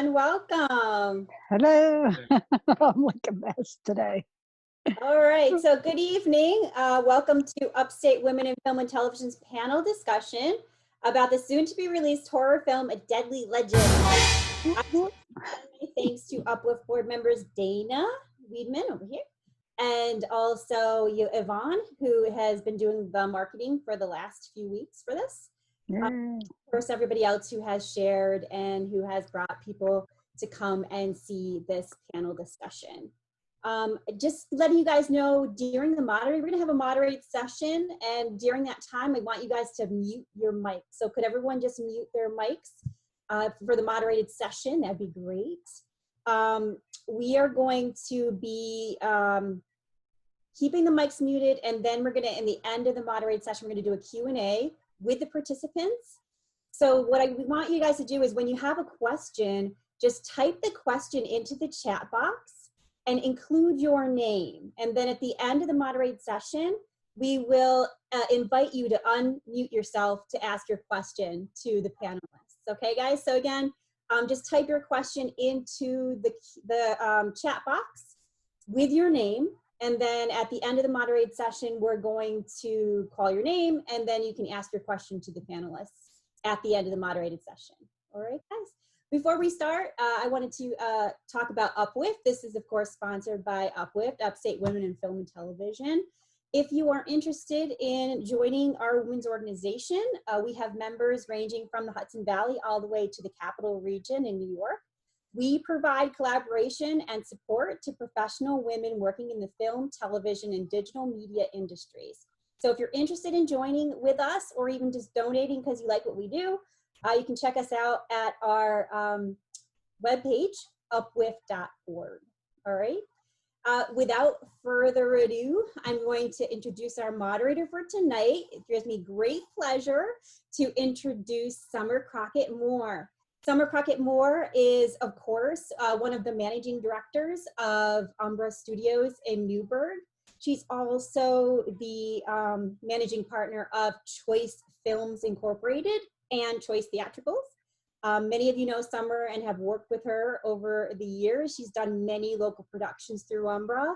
everyone. Welcome. Hello. I'm like a mess today. All right. So good evening. Welcome to Upstate Women in Film and Television's panel discussion about the soon-to-be-released horror film, A Deadly Legend. Thanks to UPWIFT board members Dana Weedman over here, and also Yvonne, who has been doing the marketing for the last few weeks for this. Of course, everybody else who has shared and who has brought people to come and see this panel discussion. Just letting you guys know, during the we're going to have a moderate session, and during that time, I want you guys to mute your mic. So could everyone just mute their mics for the moderated session? That'd be great. We are going to be keeping the mics muted, and then we're going to, in the end of the moderated session, we're going to do a Q&A with the participants. So what I want you guys to do is, when you have a question, just type the question into the chat box and include your name. And then at the end of the moderated session, we will invite you to unmute yourself to ask your question to the panelists. Okay, guys? So again, just type your question into the chat box with your name. And then at the end of the moderated session, we're going to call your name, and then you can ask your question to the panelists at the end of the moderated session. All right, guys? Before we start, I wanted to talk about UPWIFT. This is, of course, sponsored by UPWIFT, Upstate Women in Film and Television. If you are interested in joining our women's organization, we have members ranging from the Hudson Valley all the way to the Capital Region in New York. We provide collaboration and support to professional women working in the film, television, and digital media industries. So if you're interested in joining with us, or even just donating because you like what we do, you can check us out at our webpage, upwift.org. All right. Without further ado, I'm going to introduce our moderator for tonight. It gives me great pleasure to introduce Summer Crockett Moore. Summer Crockett Moore is, of course, one of the managing directors of Umbra Studios in Newburgh. She's also the managing partner of Choice Films Incorporated and Choice Theatricals. Many of you know Summer and have worked with her over the years. She's done many local productions through Umbra,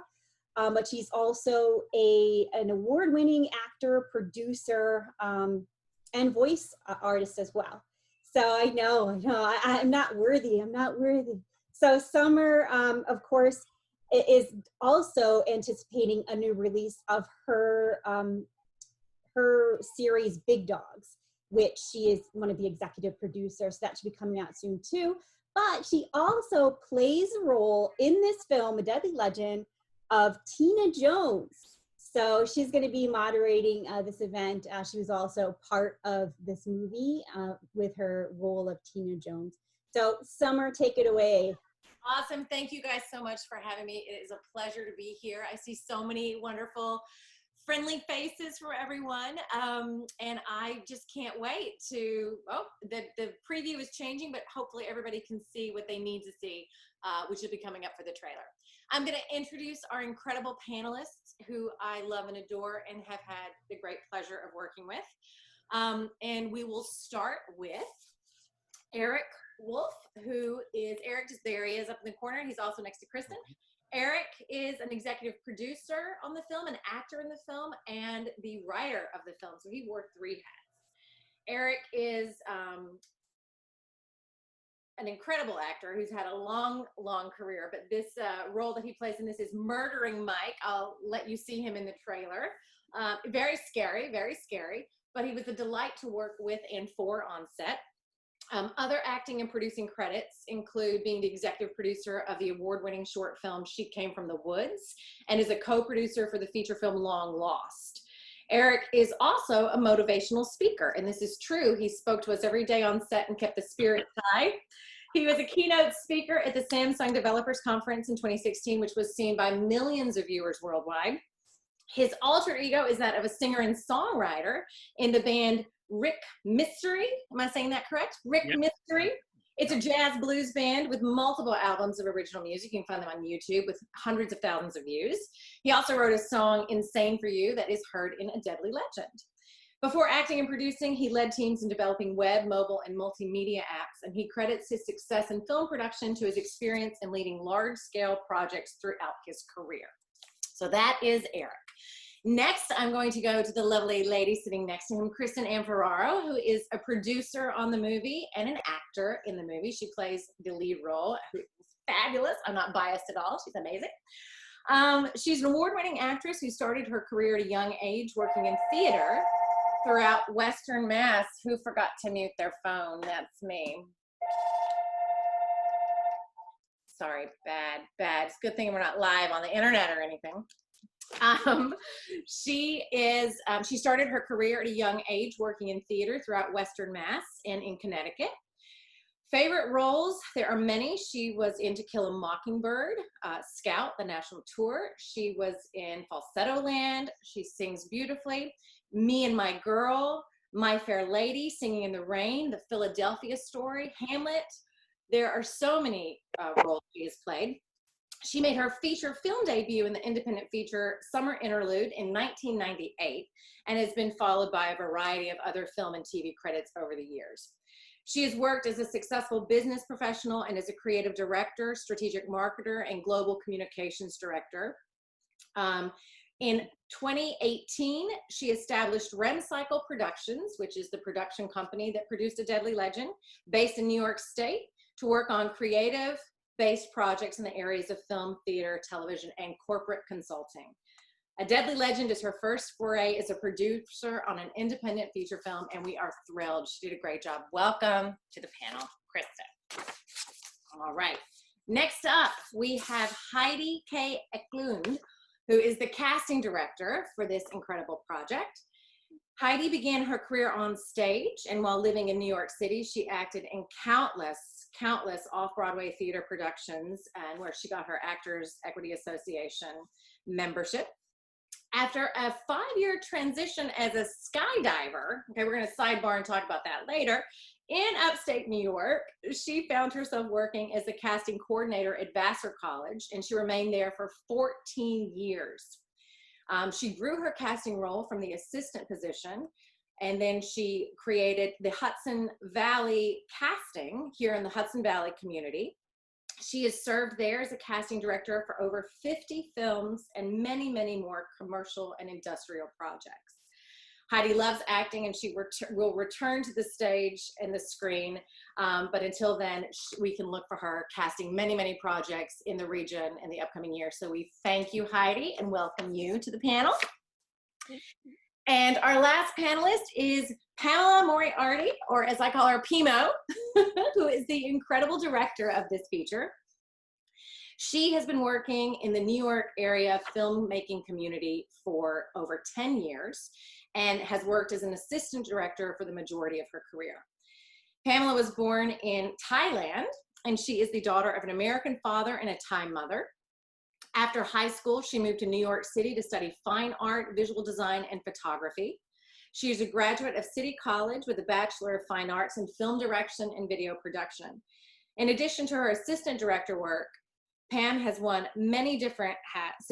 but she's also an award-winning actor, producer, and voice artist as well. So I know, I'm not worthy, I'm not worthy. So Summer, of course, is also anticipating a new release of her, her series, Big Dogs, which she is one of the executive producers. So that should be coming out soon too. But she also plays a role in this film, A Deadly Legend, of Tina Jones. So she's going to be moderating this event. She was also part of this movie with her role of Tina Jones. So Summer, take it away. Awesome. Thank you guys so much for having me. It is a pleasure to be here. I see so many wonderful, friendly faces for everyone. And I just can't wait to, the preview is changing, but hopefully everybody can see what they need to see, which will be coming up for the trailer. I'm going to introduce our incredible panelists who I love and adore and have had the great pleasure of working with. And we will start with Eric Wolf, who is, Eric, just there he is up in the corner. He's also next to Kristen. Eric is an executive producer on the film, an actor in the film, and the writer of the film. So he wore 3 hats. Eric is an incredible actor who's had a long, long career, but this role that he plays in this is murdering Mike. I'll let you see him in the trailer. Very scary, but he was a delight to work with and for on set. Other acting and producing credits include being the executive producer of the award-winning short film She Came from the Woods, and is a co-producer for the feature film Long Lost. Eric is also a motivational speaker, and this is true. He spoke to us every day on set and kept the spirits high. He was a keynote speaker at the Samsung Developers Conference in 2016, which was seen by millions of viewers worldwide. His alter ego is that of a singer and songwriter in the band Rick Mystery. Am I saying that correct? Rick Mystery. It's a jazz blues band with multiple albums of original music. You can find them on YouTube with hundreds of thousands of views. He also wrote a song, Insane for You, that is heard in A Deadly Legend. Before acting and producing, he led teams in developing web, mobile, and multimedia apps, and he credits his success in film production to his experience in leading large-scale projects throughout his career. So that is Eric. Next, I'm going to go to the lovely lady sitting next to him, Kristen Anne Ferraro, who is a producer on the movie and an actor in the movie. She plays the lead role, who is fabulous. I'm not biased at all. She's amazing. She's an award-winning actress who started her career at a young age working in theater throughout Western Mass. Who forgot to mute their phone? That's me. Sorry, bad. It's a good thing we're not live on the internet or anything. She started her career at a young age working in theater throughout Western Mass and in Connecticut. Favorite roles, there are many. She was in To Kill a Mockingbird, Scout, the national tour. She was in Falsetto Land. She sings beautifully. Me and My Girl, My Fair Lady, Singing in the Rain, The Philadelphia Story, Hamlet. There are so many roles she has played. She made her feature film debut in the independent feature Summer Interlude in 1998 and has been followed by a variety of other film and TV credits over the years. She has worked as a successful business professional and as a creative director, strategic marketer, and global communications director. In 2018, she established Remcycle Productions, which is the production company that produced A Deadly Legend, based in New York State, to work on creative-based projects in the areas of film, theater, television, and corporate consulting. A Deadly Legend is her first foray as a producer on an independent feature film, and we are thrilled. She did a great job. Welcome to the panel, Kristen. All right. Next up, we have Heidi K. Eklund, who is the casting director for this incredible project. Heidi began her career on stage, and while living in New York City, she acted in countless off-Broadway theater productions, and where she got her Actors Equity Association membership. After a 5-year transition as a skydiver, okay, we're going to sidebar and talk about that later, in upstate New York, she found herself working as a casting coordinator at Vassar College, and she remained there for 14 years. She grew her casting role from the assistant position, and then she created the Hudson Valley casting here in the Hudson Valley community. She has served there as a casting director for over 50 films and many, many more commercial and industrial projects. Heidi loves acting, and she will return to the stage and the screen, but until then, we can look for her casting many, many projects in the region in the upcoming year. So we thank you, Heidi, and welcome you to the panel. And our last panelist is Pamela Moriarty, or as I call her, Pimo, who is the incredible director of this feature. She has been working in the New York area filmmaking community for over 10 years and has worked as an assistant director for the majority of her career. Pamela was born in Thailand, and she is the daughter of an American father and a Thai mother. After high school, she moved to New York City to study fine art, visual design, and photography. She is a graduate of City College with a Bachelor of Fine Arts in Film Direction and Video Production. In addition to her assistant director work, Pam has worn many different hats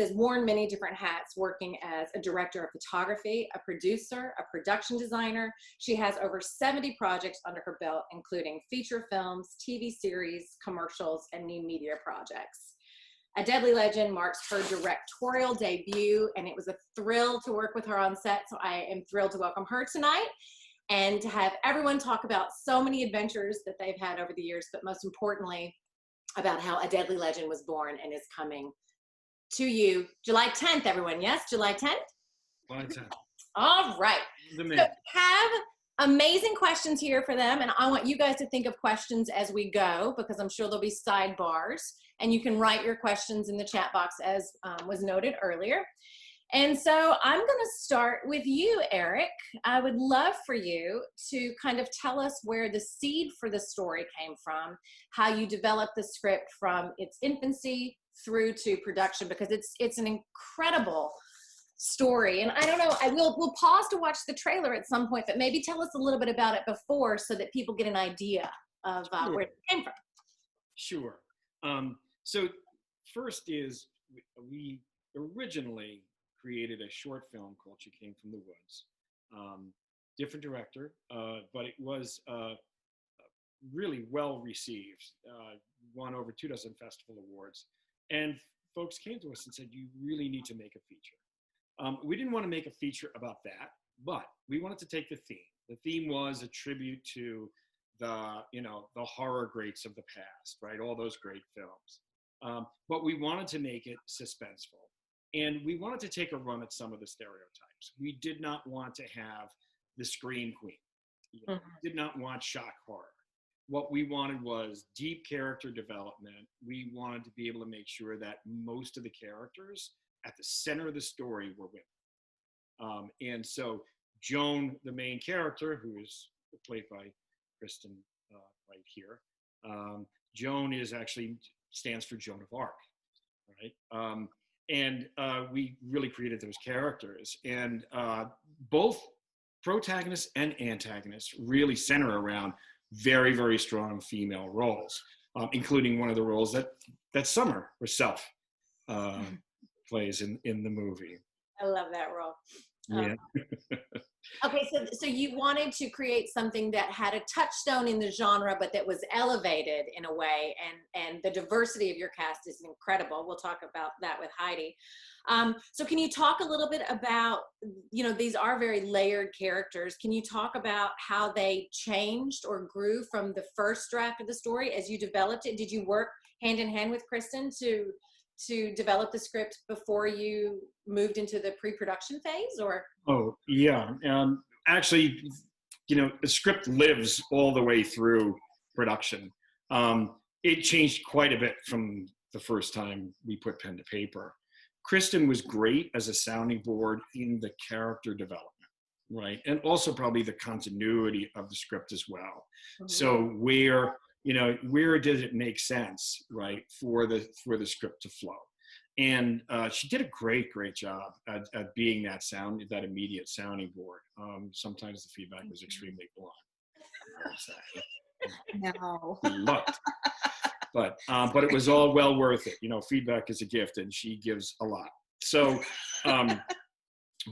working as a director of photography, a producer, a production designer. She has over 70 projects under her belt, including feature films, TV series, commercials, and new media projects. A Deadly Legend marks her directorial debut, and it was a thrill to work with her on set, so I am thrilled to welcome her tonight and to have everyone talk about so many adventures that they've had over the years, but most importantly, about how A Deadly Legend was born and is coming to you July 10th, everyone. Yes, July 10th? July 10th. All right. So have amazing questions here for them, and I want you guys to think of questions as we go, because I'm sure there'll be sidebars, and you can write your questions in the chat box as was noted earlier. And so I'm going to start with you, Eric. I would love for you to kind of tell us where the seed for the story came from, how you developed the script from its infancy through to production, because it's an incredible story. And I don't know, we'll pause to watch the trailer at some point, but maybe tell us a little bit about it before so that people get an idea of where it came from. Sure. So first is we originally created a short film called She Came from the Woods. different director, but it was really well received. Won over 24 festival awards, and folks came to us and said, "You really need to make a feature." We didn't want to make a feature about that, but we wanted to take the theme. The theme was a tribute to the horror greats of the past, right? All those great films. But we wanted to make it suspenseful. And we wanted to take a run at some of the stereotypes. We did not want to have the scream queen. We did not want shock horror. What we wanted was deep character development. We wanted to be able to make sure that most of the characters at the center of the story were women. And so Joan, the main character, who is played by Kristen right here, Joan stands for Joan of Arc, right? And we really created those characters. And both protagonists and antagonists really center around very, very strong female roles, including one of the roles that Summer herself plays in the movie. I love that role. Yeah. Okay, so you wanted to create something that had a touchstone in the genre, but that was elevated in a way, and the diversity of your cast is incredible. We'll talk about that with Heidi. So can you talk a little bit about, these are very layered characters. Can you talk about how they changed or grew from the first draft of the story as you developed it? Did you work hand in hand with Kristen to develop the script before you moved into the pre-production phase, or? Oh, yeah. Actually, the script lives all the way through production. It changed quite a bit from the first time we put pen to paper. Kristen was great as a sounding board in the character development, right? And also probably the continuity of the script as well. Mm-hmm. So where does it make sense, right, for the script to flow? And she did a great job at being that immediate sounding board. Sometimes the feedback was extremely blunt. No. But it was all well worth it. Feedback is a gift, and she gives a lot. So,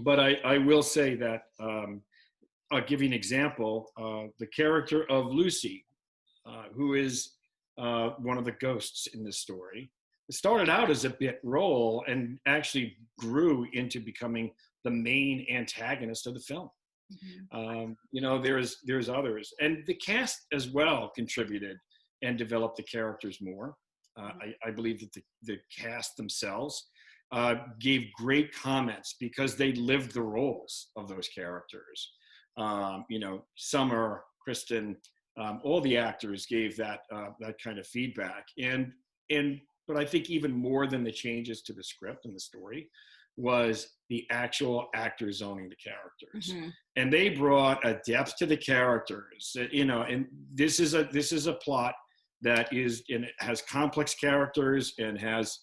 but I will say that I'll give you an example. The character of Lucy, who is one of the ghosts in this story, it started out as a bit role and actually grew into becoming the main antagonist of the film. Mm-hmm. There's others, and the cast as well contributed and developed the characters more. I believe that the cast themselves gave great comments because they lived the roles of those characters. Summer, Kristen, all the actors gave that kind of feedback. But I think even more than the changes to the script and the story was the actual actors owning the characters. Mm-hmm. And they brought a depth to the characters, and this is a plot that has complex characters and has,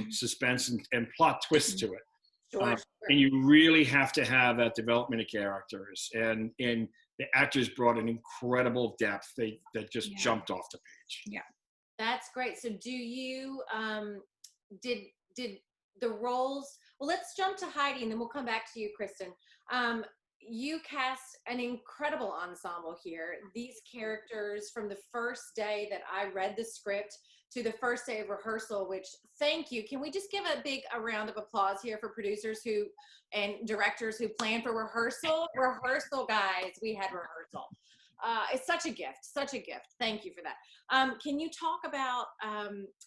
suspense and plot twists to it. Sure. And you really have to have that development of characters. And the actors brought an incredible depth that just jumped off the page. Yeah. That's great. So do you, did the roles, well, let's jump to Heidi and then we'll come back to you, Kristen. You cast an incredible ensemble here. These characters, from the first day that I read the script to the first day of rehearsal, which, thank you. Can we just give a round of applause here for producers and directors who plan for rehearsal? Rehearsal, guys, we had rehearsal. It's such a gift. Thank you for that. Can you talk about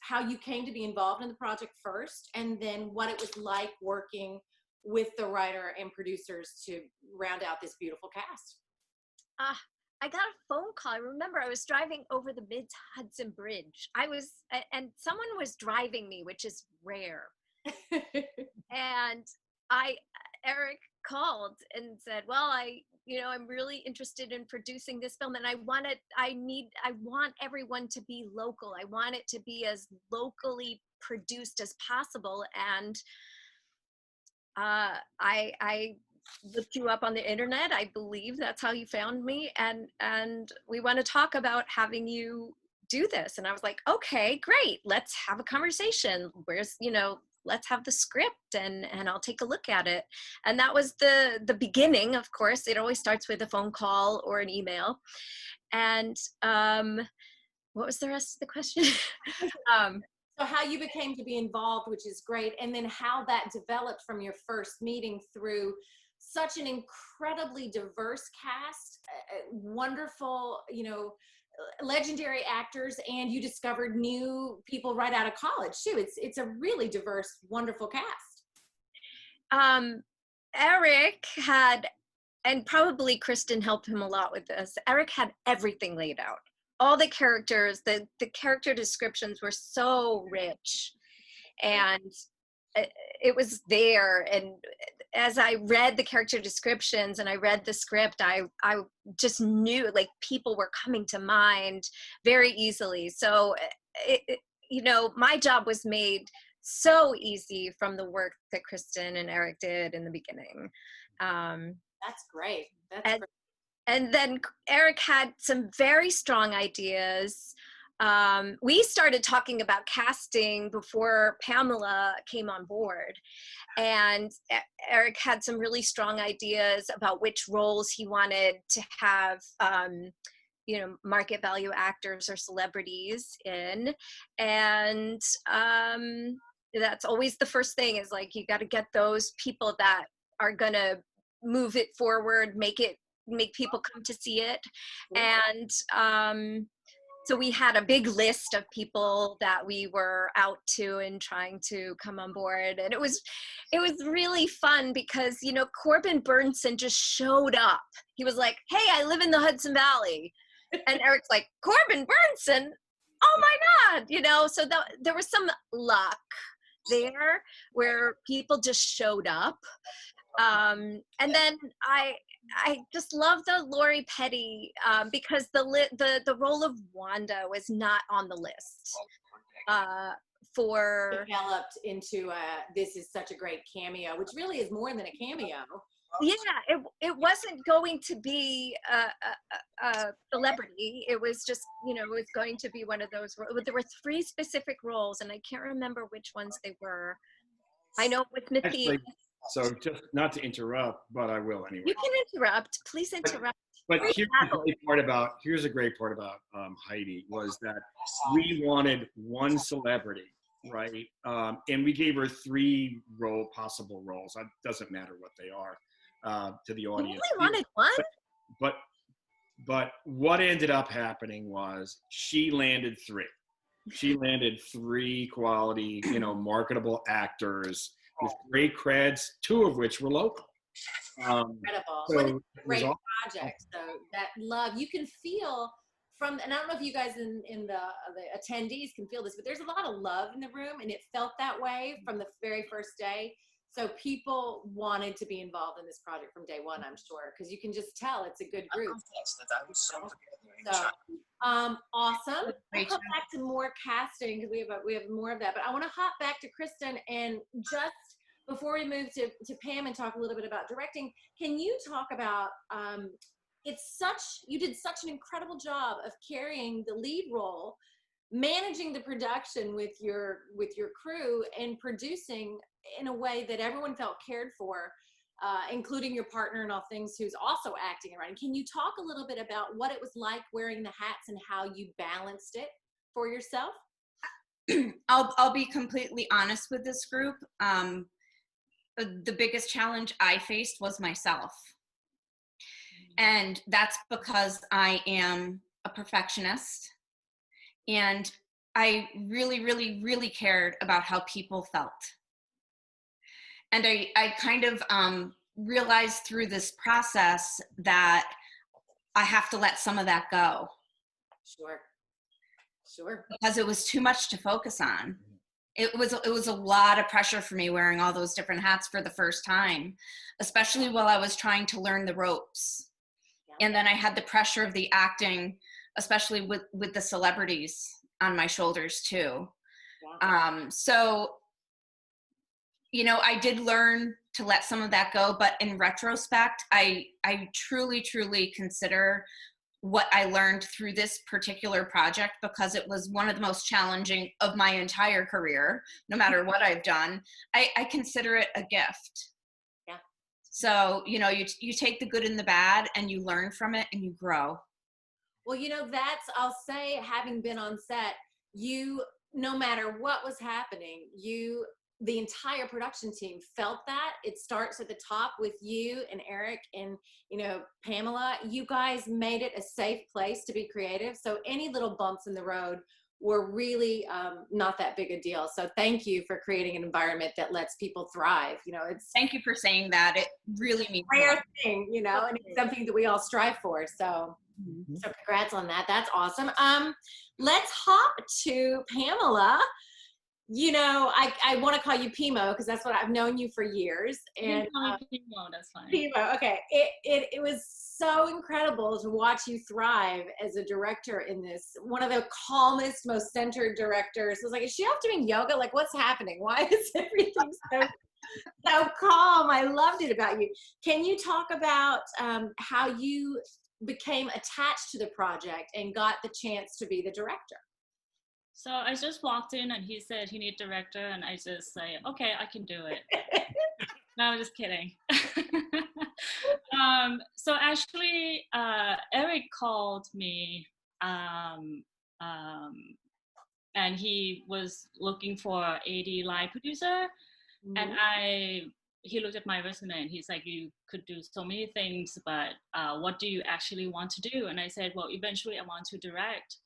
how you came to be involved in the project first, and then what it was like working with the writer and producers to round out this beautiful cast? I got a phone call. I remember I was driving over the Mid-Hudson Bridge. And someone was driving me, which is rare. And Eric called and said, well, I'm really interested in producing this film, and I want everyone to be local. I want it to be as locally produced as possible. And I looked you up on the internet. I believe that's how you found me. And we want to talk about having you do this. And I was like, okay, great. Let's have a conversation. Where's, let's have the script and I'll take a look at it. And that was the beginning. Of course, it always starts with a phone call or an email. And what was the rest of the question? So how you became to be involved, which is great, and then how that developed from your first meeting through such an incredibly diverse cast, wonderful, legendary actors, and you discovered new people right out of college too. It's a really diverse, wonderful cast. Eric had, and probably Kristen helped him a lot with this, Eric had everything laid out. All the characters, the character descriptions were so rich, and it was there. And as I read the character descriptions and I read the script, I just knew like people were coming to mind very easily. So, my job was made so easy from the work that Kristen and Eric did in the beginning. That's great. And then Eric had some very strong ideas. We started talking about casting before Pamela came on board. And Eric had some really strong ideas about which roles he wanted to have, market value actors or celebrities in. And that's always the first thing, is like, you got to get those people that are going to move it forward, make people come to see it. And so we had a big list of people that we were out to and trying to come on board. And it was really fun because, Corbin Bernson just showed up. He was like, hey, I live in the Hudson Valley. And Eric's like, Corbin Bernson? Oh my God, so there was some luck there where people just showed up. And then I just love the Lori Petty because the role of Wanda was not on the list for developed into this is such a great cameo, which really is more than a cameo. Yeah, it wasn't going to be a celebrity. It was just, it was going to be one of those. There were 3 specific roles, and I can't remember which ones they were. I know with Mithy. Actually, so just not to interrupt, but I will anyway. You can interrupt. Please interrupt. But here's a great part about Heidi, was that we wanted one celebrity, right? And we gave her 3 possible roles. It doesn't matter what they are to the audience. You really wanted one? But what ended up happening was she landed 3. She landed 3 quality, marketable actors with great creds, 2 of which were local. Incredible. So what a great project. So that love, you can feel from, and I don't know if you guys in the attendees can feel this, but there's a lot of love in the room, and it felt that way from the very first day. So people wanted to be involved in this project from day one, I'm sure, because you can just tell it's a good group. So, awesome. We'll come back to more casting because we have more of that. But I want to hop back to Kristen, and just before we move to Pam and talk a little bit about directing, can you talk about you did such an incredible job of carrying the lead role, managing the production with your crew, and producing in a way that everyone felt cared for, including your partner in all things, who's also acting and writing. Can you talk a little bit about what it was like wearing the hats and how you balanced it for yourself? I'll be completely honest with this group. The biggest challenge I faced was myself. And that's because I am a perfectionist, and I really, really, really cared about how people felt. And I kind of realized through this process that I have to let some of that go. Sure. Because it was too much to focus on. It was a lot of pressure for me wearing all those different hats for the first time, especially while I was trying to learn the ropes. Yeah. And then I had the pressure of the acting, especially with the celebrities on my shoulders too. Yeah. So, I did learn to let some of that go, but in retrospect, I truly, truly consider what I learned through this particular project, because it was one of the most challenging of my entire career, no matter what I've done, I consider it a gift. Yeah. So, you know, you take the good and the bad and you learn from it and you grow. Well, you know, I'll say, having been on set, no matter what was happening, the entire production team felt that. It starts at the top with you and Eric and, you know, Pamela. You guys made it a safe place to be creative. So any little bumps in the road were really not that big a deal. So thank you for creating an environment that lets people thrive. You know, it's Thank you for saying that. It really means a a lot. rare thing, you know, and it's something that we all strive for. So, so congrats on that. That's awesome. Let's hop to Pamela. You know, I want to call you Pimo because that's what I've known you for years. And Pimo, that's fine. Pimo, okay. It was so incredible to watch you thrive as a director in this. One of the calmest, most centered directors. I was like, is she off doing yoga? Like, what's happening? Why is everything so calm? I loved it about you. Can you talk about how you became attached to the project and got the chance to be the director? So I just walked in and he said he needs director, and I just say, okay, I can do it. No, I'm just kidding. So actually, Eric called me, and he was looking for AD line producer, and he looked at my resume and he's like, you could do so many things, but what do you actually want to do? And I said, well, eventually I want to direct,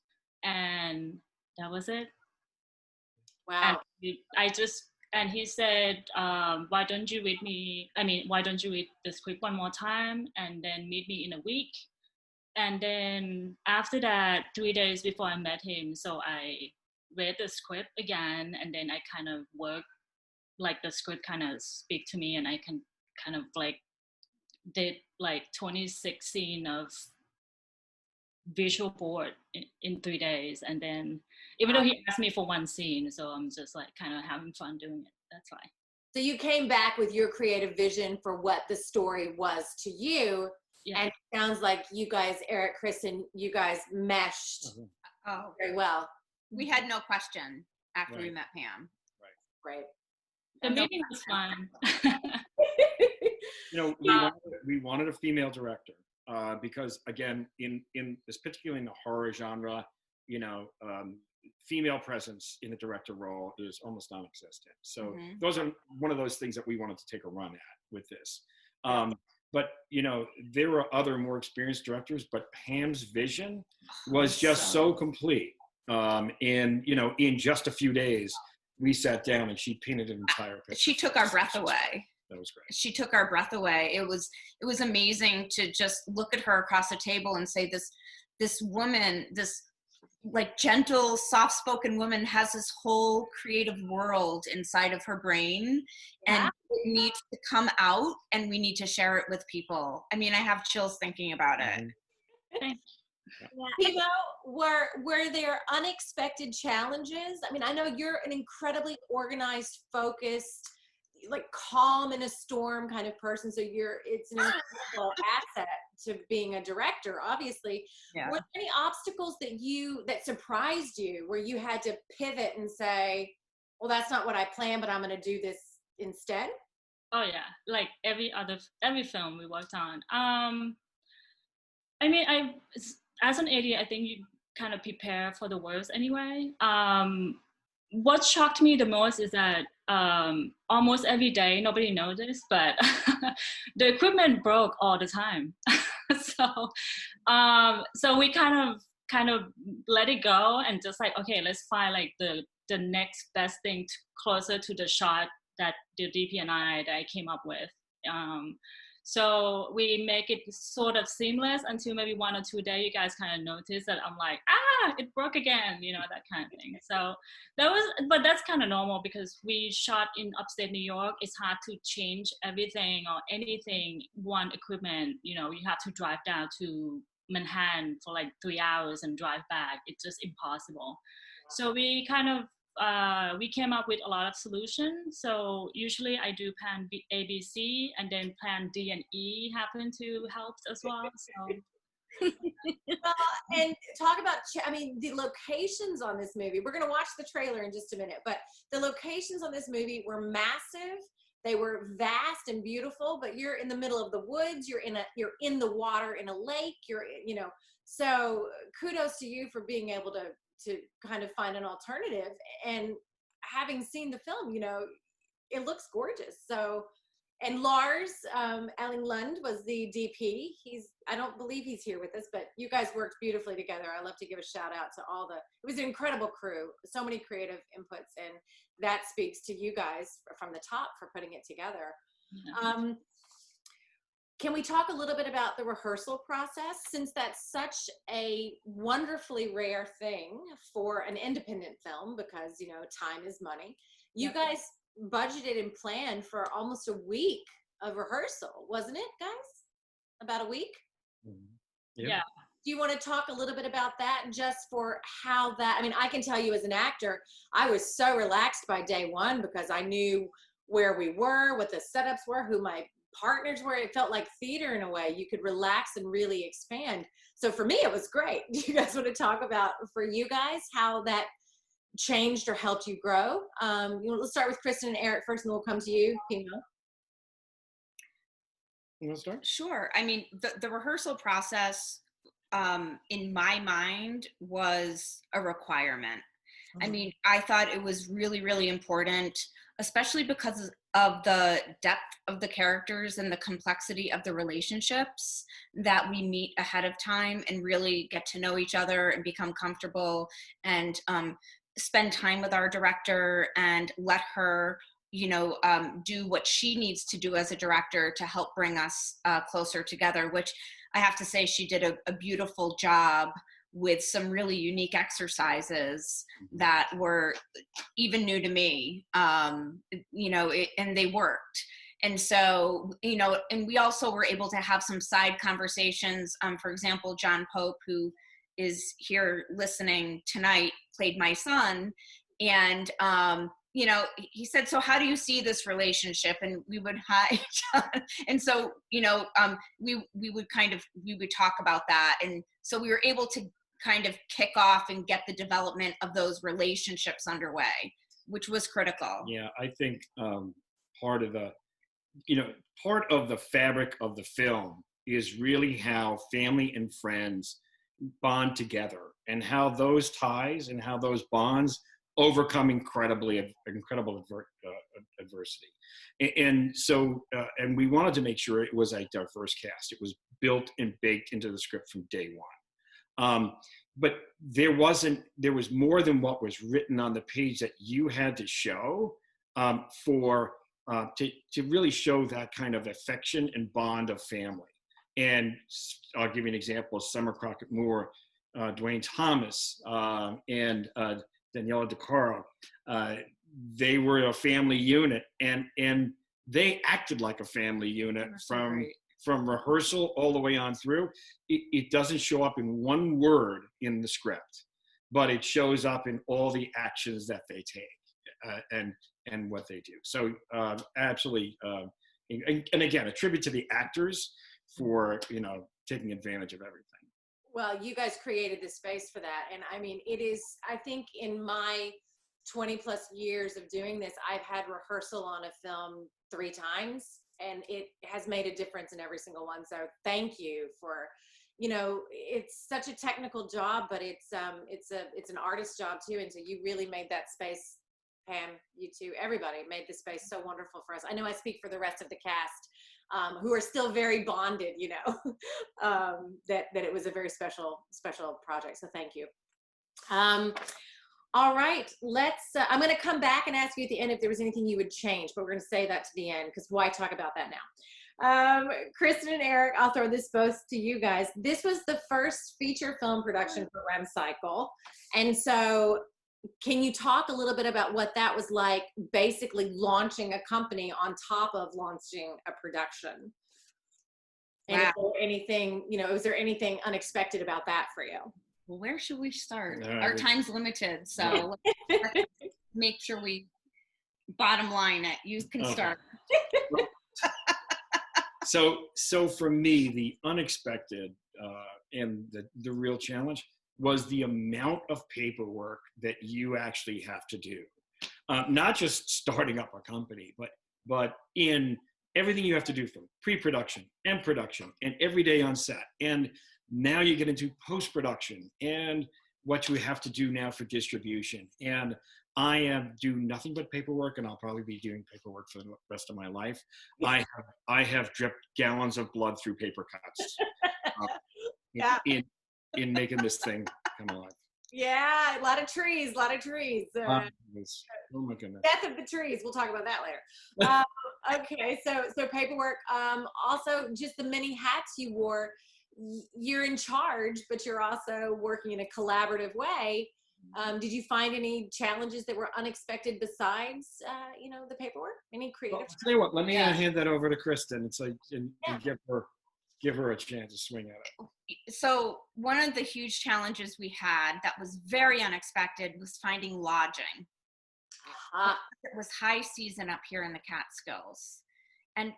and that was it. Wow. And he said, why don't you read the script one more time and then meet me in a week? And then after that, 3 days before I met him, so I read the script again, and then I kind of worked, like the script kind of speak to me, and I can kind of like did like 26 scenes of visual board in 3 days. And then even though he asked me for one scene, so I'm just like kind of having fun doing it. That's why. So you came back with your creative vision for what the story was to you. Yeah. And it sounds like you guys, Eric, Kristen, you guys meshed very well. We had no question after we met Pam. Right. The meeting was fun. You know, we wanted a female director. Because again, particularly in the horror genre, you know, female presence in the director role is almost non-existent. So those are one of those things that we wanted to take a run at with this. But you know, there were other more experienced directors, but Pam's vision was just so complete. And you know, in just a few days, we sat down and she painted an entire picture. She took our breath away. That was great. She took our breath away. It was amazing to just look at her across the table and say, this woman, this like gentle, soft-spoken woman has this whole creative world inside of her brain, and it needs to come out, and we need to share it with people. I mean, I have chills thinking about it. You know, were there unexpected challenges? I mean, I know you're an incredibly organized, focused, like calm in a storm kind of person, so it's an incredible asset to being a director, obviously. Were there any obstacles that surprised you, where you had to pivot and say, well, that's not what I planned, but I'm going to do this instead? Oh yeah, like every film we worked on. I mean, as an AD, I think you kind of prepare for the worst anyway. What shocked me the most is that almost every day, nobody knows this, but the equipment broke all the time. So we kind of let it go and just like, okay, let's find like the next best thing closer to the shot that the DP and I came up with. So we make it sort of seamless until maybe 1 or 2 days you guys kind of notice that I'm like, it broke again, you know, that kind of thing. So but that's kind of normal because we shot in upstate New York. It's hard to change everything or anything, one equipment, you know, you have to drive down to Manhattan for like 3 hours and drive back. It's just impossible. So we kind of, we came up with a lot of solutions. So usually I do plan A, B, C, and then plan D and E happen to help as well. So And talk about, I mean, the locations on this movie. We're going to watch the trailer in just a minute, but the locations on this movie were massive. They were vast and beautiful, but you're in the middle of the woods. You're in the water in a lake. So kudos to you for being able to kind of find an alternative. And having seen the film, it looks gorgeous. So, and Lars Elling-Lund was the DP. I don't believe he's here with us, but you guys worked beautifully together. I love to give a shout out to it was an incredible crew, so many creative inputs, and that speaks to you guys from the top for putting it together. Yeah. Can we talk a little bit about the rehearsal process, since that's such a wonderfully rare thing for an independent film, because, time is money. You guys budgeted and planned for almost a week of rehearsal, wasn't it, guys? About a week? Yeah. Do you want to talk a little bit about that, just for how that, I mean, I can tell you as an actor, I was so relaxed by day one because I knew where we were, what the setups were, who my partners were. It felt like theater in a way. You could relax and really expand. So for me, it was great. Do you guys want to talk about, for you guys, how that changed or helped you grow? Let's start with Kristen and Eric first, and then we'll come to you, Pamela. You want to start? Sure. I mean, the rehearsal process, in my mind, was a requirement. I mean, I thought it was really, really important, especially because of the depth of the characters and the complexity of the relationships, that we meet ahead of time and really get to know each other and become comfortable, and spend time with our director and let her, do what she needs to do as a director to help bring us closer together, which I have to say she did a beautiful job with some really unique exercises that were even new to me, and they worked. And so, and we also were able to have some side conversations. For example, John Pope, who is here listening tonight, played my son. And, he said, so how do you see this relationship? And we would, hi, John. And so, we would talk about that. And so we were able to kind of kick off and get the development of those relationships underway, which was critical. Yeah, I think part of the fabric of the film is really how family and friends bond together, and how those ties and how those bonds overcome incredible adversity. And so, and we wanted to make sure it was a diverse cast. It was built and baked into the script from day one. But there was more than what was written on the page that you had to show to really show that kind of affection and bond of family. And I'll give you an example: Summer Crockett Moore, Dwayne Thomas, and Daniela DeCaro. They were a family unit, and they acted like a family unit from rehearsal all the way on through. It doesn't show up in one word in the script, but it shows up in all the actions that they take and what they do. So absolutely, and again, a tribute to the actors for taking advantage of everything. Well, you guys created the space for that. And I mean, it is, I think in my 20 plus years of doing this, I've had rehearsal on a film 3 times, and it has made a difference in every single one. So thank you for, it's such a technical job, but it's an artist's job too. And so you really made that space, Pam, you two, everybody made the space so wonderful for us. I know I speak for the rest of the cast, who are still very bonded, that it was a very special project. So thank you. All right, I'm going to come back and ask you at the end if there was anything you would change, but we're going to say that to the end, because why talk about that now? Kristen and Eric, I'll throw this both to you guys. This was the first feature film production for Rem Cycle. And so can you talk a little bit about what that was like, basically launching a company on top of launching a production? And wow. Is there anything unexpected about that for you? Well, where should we start? Our time's limited, so let's make sure we bottom line it. You can start. So for me, the unexpected and the real challenge was the amount of paperwork that you actually have to do. Not just starting up a company, but in everything you have to do from pre-production and production and every day on set. And now you get into post-production and what you have to do now for distribution. And I do nothing but paperwork, and I'll probably be doing paperwork for the rest of my life. I have dripped gallons of blood through paper cuts in making this thing come alive. Yeah, a lot of trees. Oh my goodness. Death of the trees. We'll talk about that later. Okay, so paperwork. Also, just the many hats you wore. You're in charge, but you're also working in a collaborative way. Did you find any challenges that were unexpected besides, the paperwork? Any creative? Well, I'll tell you what. Let me hand that over to Kristen and give her a chance to swing at it. So one of the huge challenges we had that was very unexpected was finding lodging. It was high season up here in the Catskills, and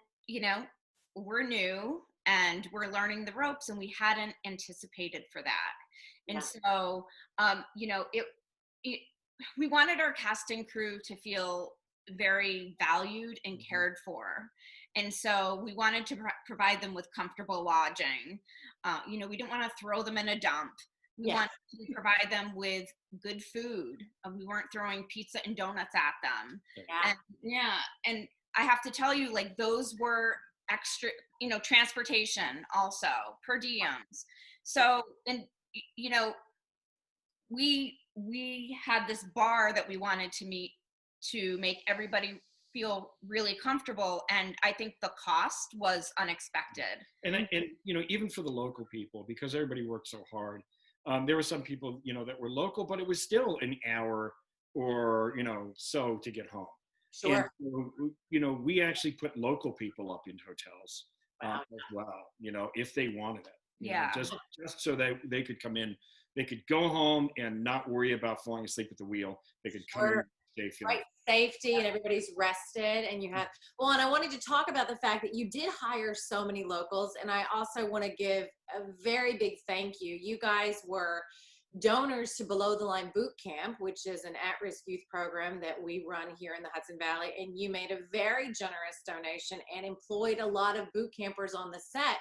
we're new and we're learning the ropes, and we hadn't anticipated for that. And so we wanted our casting crew to feel very valued and cared for. And so we wanted to provide them with comfortable lodging. We didn't want to throw them in a dump. We wanted to provide them with good food. We weren't throwing pizza and donuts at them. And I have to tell you, like, those were extra, transportation also, per diems. So, and, we had this bar that we wanted to meet to make everybody feel really comfortable, and I think the cost was unexpected. And even for the local people, because everybody worked so hard, there were some people that were local, but it was still an hour or so to get home. Sure. And so, we actually put local people up in hotels as well, if they wanted it. Just so that they could come in, they could go home and not worry about falling asleep at the wheel. They could come in safely. Right, safety, and everybody's rested, and you have, and I wanted to talk about the fact that you did hire so many locals, and I also want to give a very big thank you. You guys were donors to Below the Line Boot Camp, which is an at-risk youth program that we run here in the Hudson Valley, and you made a very generous donation and employed a lot of boot campers on the set.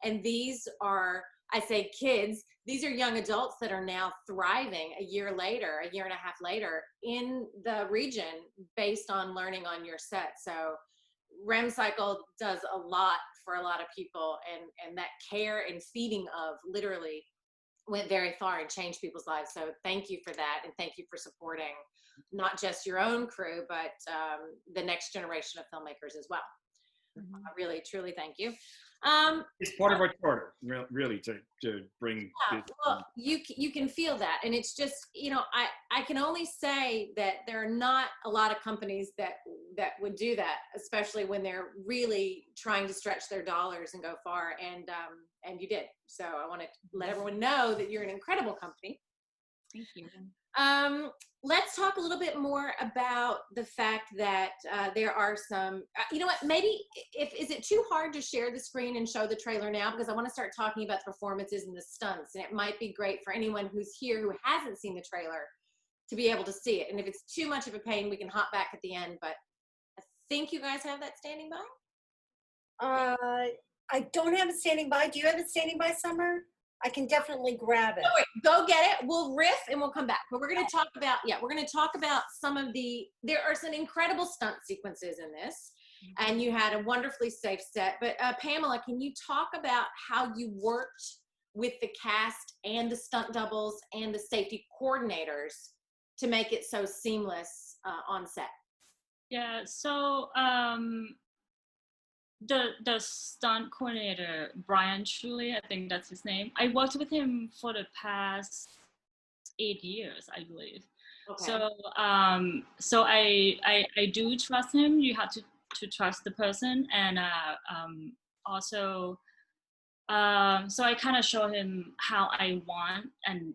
And these are, I say kids, these are young adults that are now thriving a year and a half later in the region based on learning on your set. So REM Cycle does a lot for a lot of people, and that care and feeding of literally went very far and changed people's lives. So thank you for that, and thank you for supporting not just your own crew, but the next generation of filmmakers as well. Really, truly thank you. It's part of our charter, really, to bring. Well, you can feel that, and it's just I can only say that there are not a lot of companies that would do that, especially when they're really trying to stretch their dollars and go far, and you did. So I want to let everyone know that you're an incredible company. Thank you. Let's talk a little bit more about the fact that there are some, maybe is it too hard to share the screen and show the trailer now? Because I want to start talking about the performances and the stunts, and it might be great for anyone who's here who hasn't seen the trailer to be able to see it. And if it's too much of a pain, we can hop back at the end, but I think you guys have that standing by? I don't have it standing by. Do you have it standing by, Summer? I can definitely grab it. Oh, wait, go get it. We'll riff and we'll come back. But we're going to talk about, some of there are some incredible stunt sequences in this, and you had a wonderfully safe set. But Pamela, can you talk about how you worked with the cast and the stunt doubles and the safety coordinators to make it so seamless on set? Yeah, so the stunt coordinator, Brian Truly, I think that's his name. I worked with him for the past 8 years, I believe. Okay. So I do trust him. You have to trust the person, and also so I kind of show him how I want and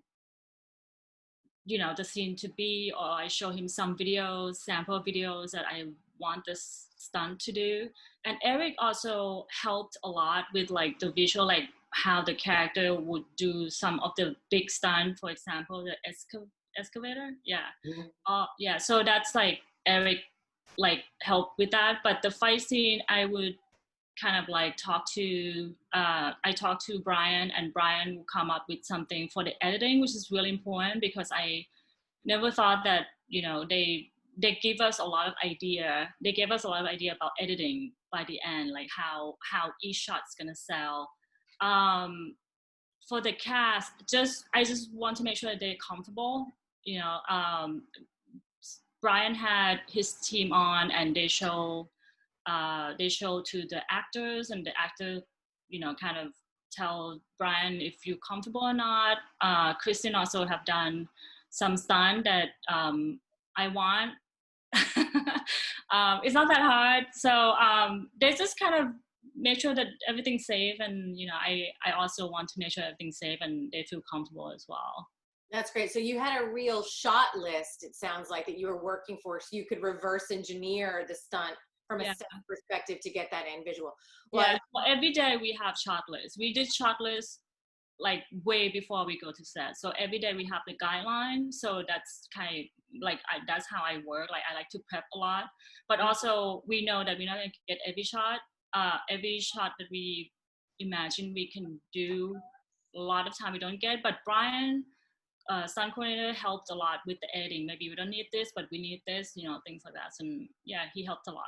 the scene to be, or I show him some videos, sample videos that I want this stunt to do. And Eric also helped a lot with like the visual, like how the character would do some of the big stunt, for example, the excavator. Yeah. So that's like Eric like helped with that. But the fight scene, I would kind of like I talked to Brian, and Brian will come up with something for the editing, which is really important, because I never thought that, they give us a lot of idea. They gave us a lot of idea about editing by the end, like how each shot's gonna sell. For the cast, I just want to make sure that they're comfortable. Brian had his team on, and they show to the actors, and the actor, kind of tell Brian if you're comfortable or not. Kristen also have done some stunt that I want. It's not that hard. So they just kind of make sure that everything's safe, and I also want to make sure everything's safe and they feel comfortable as well. That's great. So you had a real shot list, it sounds like, that you were working for, so you could reverse engineer the stunt from a set perspective to get that in visual. Well, every day we have shot lists. We did shot lists like way before we go to set. So every day we have the guideline. So that's kind of like, that's how I work. Like I like to prep a lot, but also we know that we're not going to get every shot that we imagine we can do. A lot of time we don't get, but Brian, stunt coordinator, helped a lot with the editing. Maybe we don't need this, but we need this, things like that. So yeah, he helped a lot.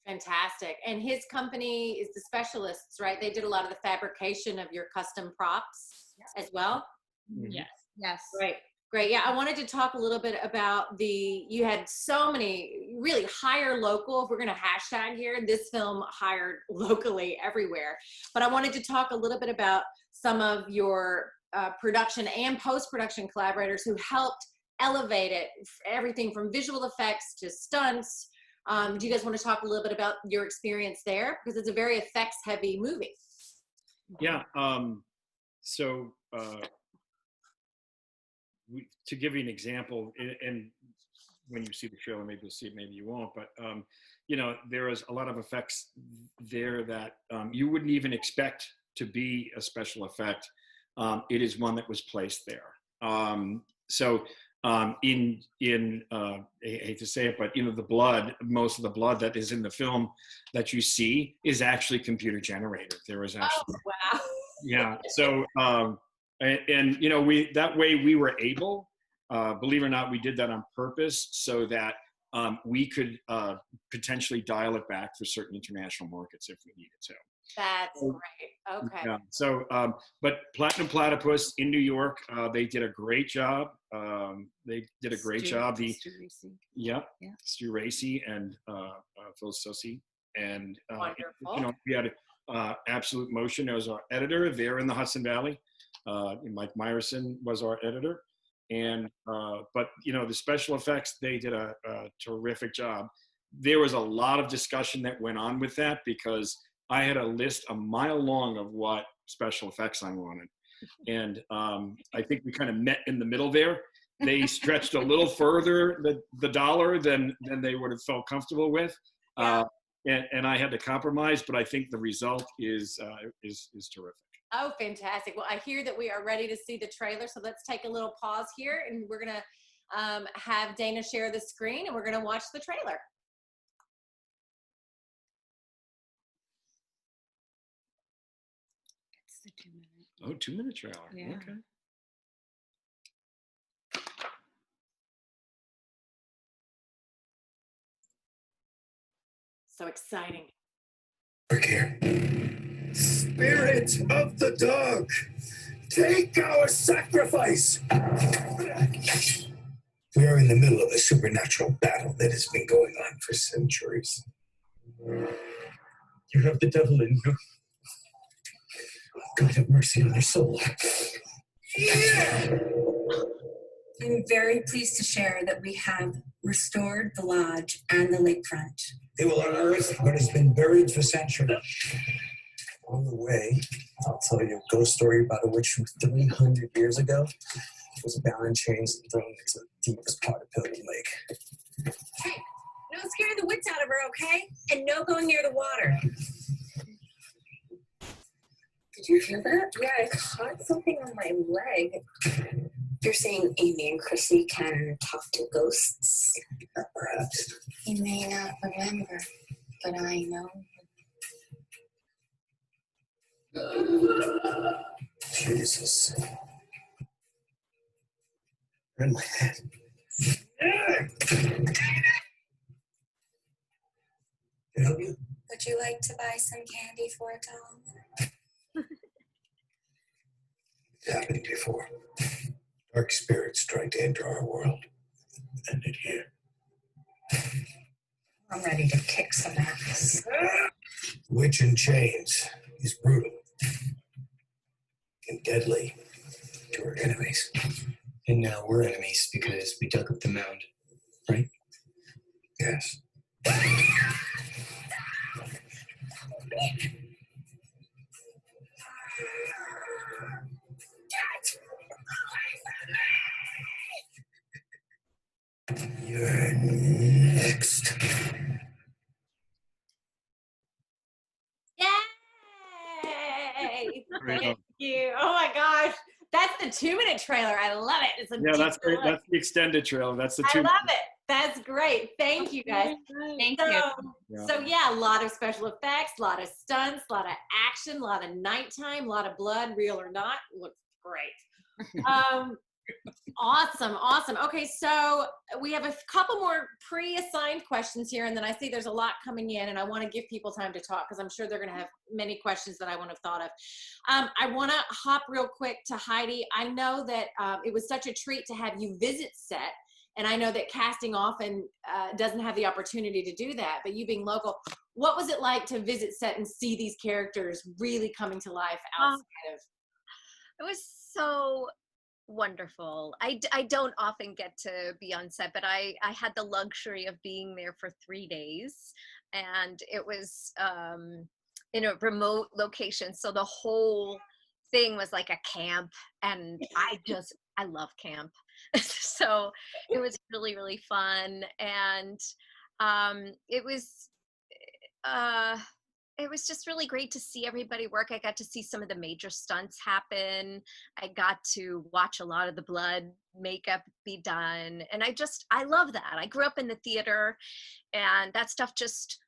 Fantastic. And his company is the Specialists, right? They did a lot of the fabrication of your custom props as well. Yes. Great. Yeah, I wanted to talk a little bit about you had so many really hire local, if we're going to hashtag here, this film hired locally everywhere. But I wanted to talk a little bit about some of your production and post-production collaborators who helped elevate it, everything from visual effects to stunts. Do you guys want to talk a little bit about your experience there? Because it's a very effects-heavy movie. Yeah. To give you an example, and when you see the trailer, maybe you'll see it, maybe you won't, but there is a lot of effects there that you wouldn't even expect to be a special effect. It is one that was placed there. I hate to say it, but most of the blood that is in the film that you see is actually computer generated. There was actually, wow. Yeah. So, that way we were able, believe it or not, we did that on purpose so that we could potentially dial it back for certain international markets if we needed to. That's great. Okay. Yeah. So, but Platinum Platypus in New York, they did a great job. Stu Racy and Phil Sussy. And, we had Absolute Motion as our editor. They're in the Hudson Valley. Mike Meyerson was our editor. And, but the special effects, they did a terrific job. There was a lot of discussion that went on with that because I had a list a mile long of what special effects I wanted. And I think we kind of met in the middle there. They stretched a little further the dollar than they would have felt comfortable with. And I had to compromise, but I think the result is terrific. Oh, fantastic. Well, I hear that we are ready to see the trailer. So let's take a little pause here, and we're going to have Dana share the screen, and we're going to watch the trailer. It's the 2-minute. Oh, 2-minute trailer. Yeah. Okay. So exciting. Look here. Spirit of the dog, take our sacrifice. We are in the middle of a supernatural battle that has been going on for centuries. You have the devil in you. God have mercy on your soul. Yeah! I'm very pleased to share that we have restored the lodge and the lakefront. They will unearth what has been buried for centuries. On the way, I'll tell you a ghost story about a witch from 300 years ago. She was bound in chains and thrown into the deepest part of Pilgrim Lake. Hey, no scaring the wits out of her, okay? And no going near the water. Did Did you hear that? Yeah, I caught something on my leg. You're saying Amy and Chrissy can talk to ghosts? Perhaps. You may not remember, but I know. Jesus. In my head. Can I help you? Would you like to buy some candy for a doll? It's happened before. Dark spirits tried to enter our world. Ended here. I'm ready to kick some ass. Witch in chains is brutal and deadly to our enemies. And now we're enemies because we dug up the mound, right? Yes. You're next. Yay! There you go. Thank you. Oh my gosh. That's the 2-minute trailer. I love it. It's a Yeah, that's great. deep That's the extended trailer. That's the I 2. love it. That's great. Thank you guys. Thank So, you. so yeah, a lot of special effects, a lot of stunts, a lot of action, a lot of nighttime, a lot of blood, real or not. Looks great. Awesome. Okay, so we have a couple more pre-assigned questions here, and then I see there's a lot coming in, and I want to give people time to talk because I'm sure they're going to have many questions that I wouldn't have thought of. I want to hop real quick to Heidi. I know that it was such a treat to have you visit set, and I know that casting often doesn't have the opportunity to do that, but you being local, what was it like to visit set and see these characters really coming to life outside of? It was so wonderful. I don't often get to be on set, but I had the luxury of being there for 3 days, and it was in a remote location, so the whole thing was like a camp, and I love camp. So it was really, really fun, and it was just really great to see everybody work. I got to see some of the major stunts happen. I got to watch a lot of the blood makeup be done. And I love that. I grew up in the theater, and that stuff just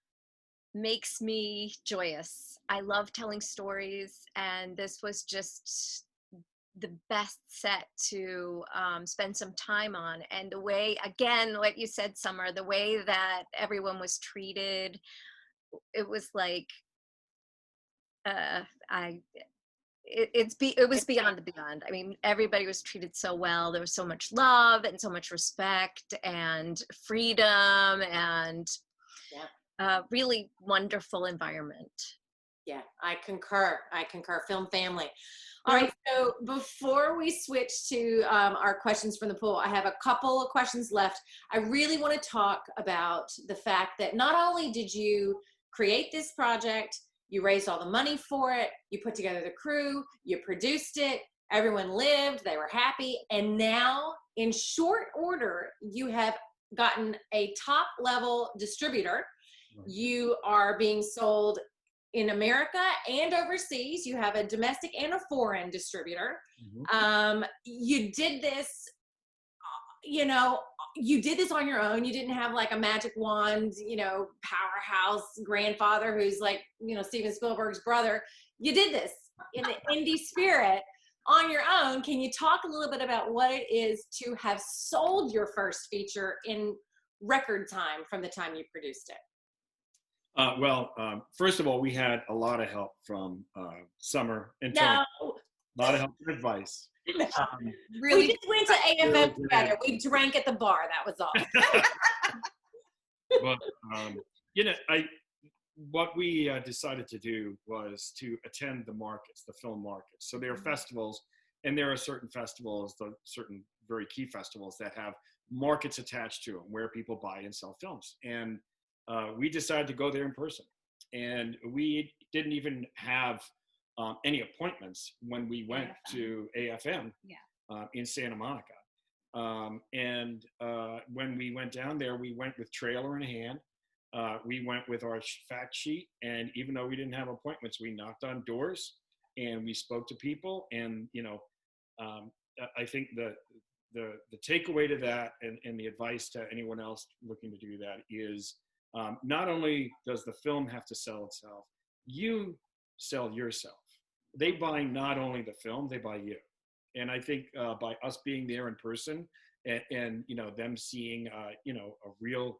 makes me joyous. I love telling stories, and this was just the best set to spend some time on. And the way, again, what you said, Summer, the way that everyone was treated, it was like it was beyond the beyond. I mean, everybody was treated so well. There was so much love and so much respect and freedom, and really wonderful environment. Yeah, I concur. Film family. All right, so before we switch to our questions from the pool, I have a couple of questions left. I really want to talk about the fact that not only did you create this project, you raised all the money for it, you put together the crew, you produced it, everyone lived, they were happy, and now in short order, you have gotten a top level distributor. You are being sold in America and overseas. You have a domestic and a foreign distributor. You did this, you did this on your own. You didn't have like a magic wand, powerhouse grandfather who's like, Steven Spielberg's brother. You did this in the indie spirit on your own. Can you talk a little bit about what it is to have sold your first feature in record time from the time you produced it? First of all, we had a lot of help from Summer and Tony. A lot of help and advice. Really, we just went to AFM together. We drank at the bar. That was all. But what we decided to do was to attend the markets, the film markets. So there are festivals, and there are certain festivals, certain very key festivals that have markets attached to them where people buy and sell films. And we decided to go there in person, and we didn't even have any appointments when we went to AFM in Santa Monica. When we went down there, we went with trailer in hand. We went with our fact sheet, and even though we didn't have appointments, we knocked on doors and we spoke to people, and I think the takeaway to that, and the advice to anyone else looking to do that is, not only does the film have to sell itself, you sell yourself. They buy not only the film, they buy you. And I think by us being there in person, and them seeing a real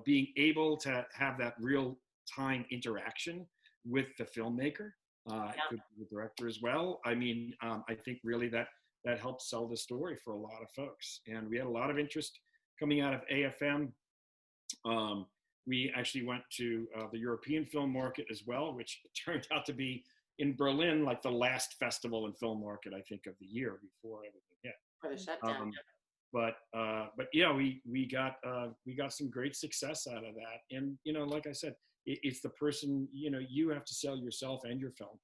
being able to have that real time interaction with the filmmaker, the director as well. I mean, I think really that helped sell the story for a lot of folks. And we had a lot of interest coming out of AFM. We actually went to the European film market as well, which turned out to be in Berlin, like the last festival and film market, I think, of the year before everything hit. For the shutdown. But yeah, we got some great success out of that. And like I said, it's the person, you have to sell yourself and your film,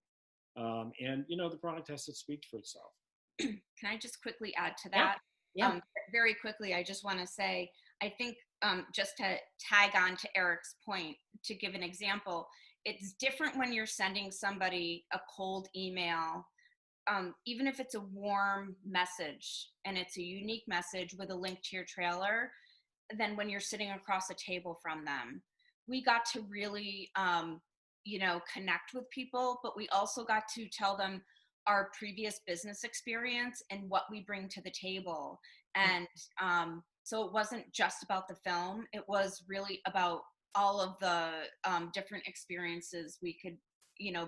and the product has to speak for itself. Can I just quickly add to that? Yeah. Very quickly, I just want to say, I think just to tag on to Eric's point, to give an example, it's different when you're sending somebody a cold email, even if it's a warm message and it's a unique message with a link to your trailer, than when you're sitting across a table from them. We got to really, connect with people, but we also got to tell them our previous business experience and what we bring to the table. And so it wasn't just about the film, it was really about all of the different experiences we could,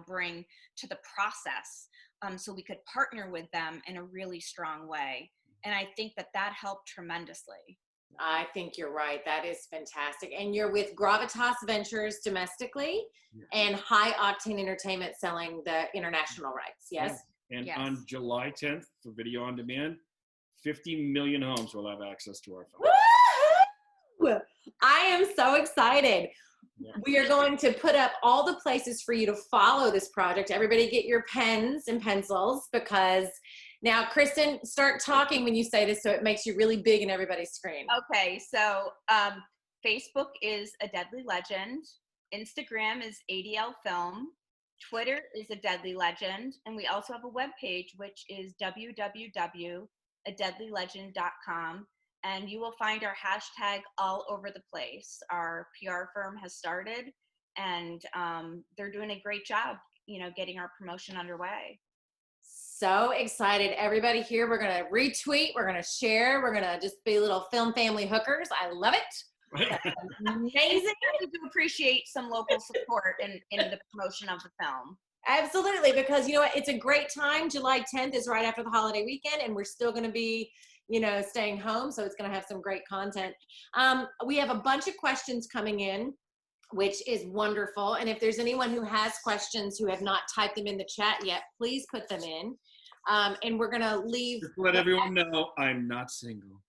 bring to the process, so we could partner with them in a really strong way. And I think that helped tremendously. I think you're right. That is fantastic. And you're with Gravitas Ventures domestically, and High Octane Entertainment selling the international rights. Yes. Yeah. And yes. On July 10th for video on demand, 50 million homes will have access to our film. Woo! I am so excited. Yeah. We are going to put up all the places for you to follow this project. Everybody get your pens and pencils, because now, Kristen, start talking when you say this so it makes you really big in everybody's screen. Okay, so Facebook is A Deadly Legend. Instagram is ADL Film. Twitter is A Deadly Legend. And we also have a webpage, which is www.adeadlylegend.com. And you will find our hashtag all over the place. Our PR firm has started, and they're doing a great job, getting our promotion underway. So excited. Everybody here, we're going to retweet, we're going to share, we're going to just be little film family hookers. I love it. Amazing. I do appreciate some local support in the promotion of the film. Absolutely, because you know what? It's a great time. July 10th is right after the holiday weekend, and we're still going to be, staying home. So it's going to have some great content. We have a bunch of questions coming in, which is wonderful. And if there's anyone who has questions who have not typed them in the chat yet, please put them in. And we're going to leave. Just let everyone know I'm not single.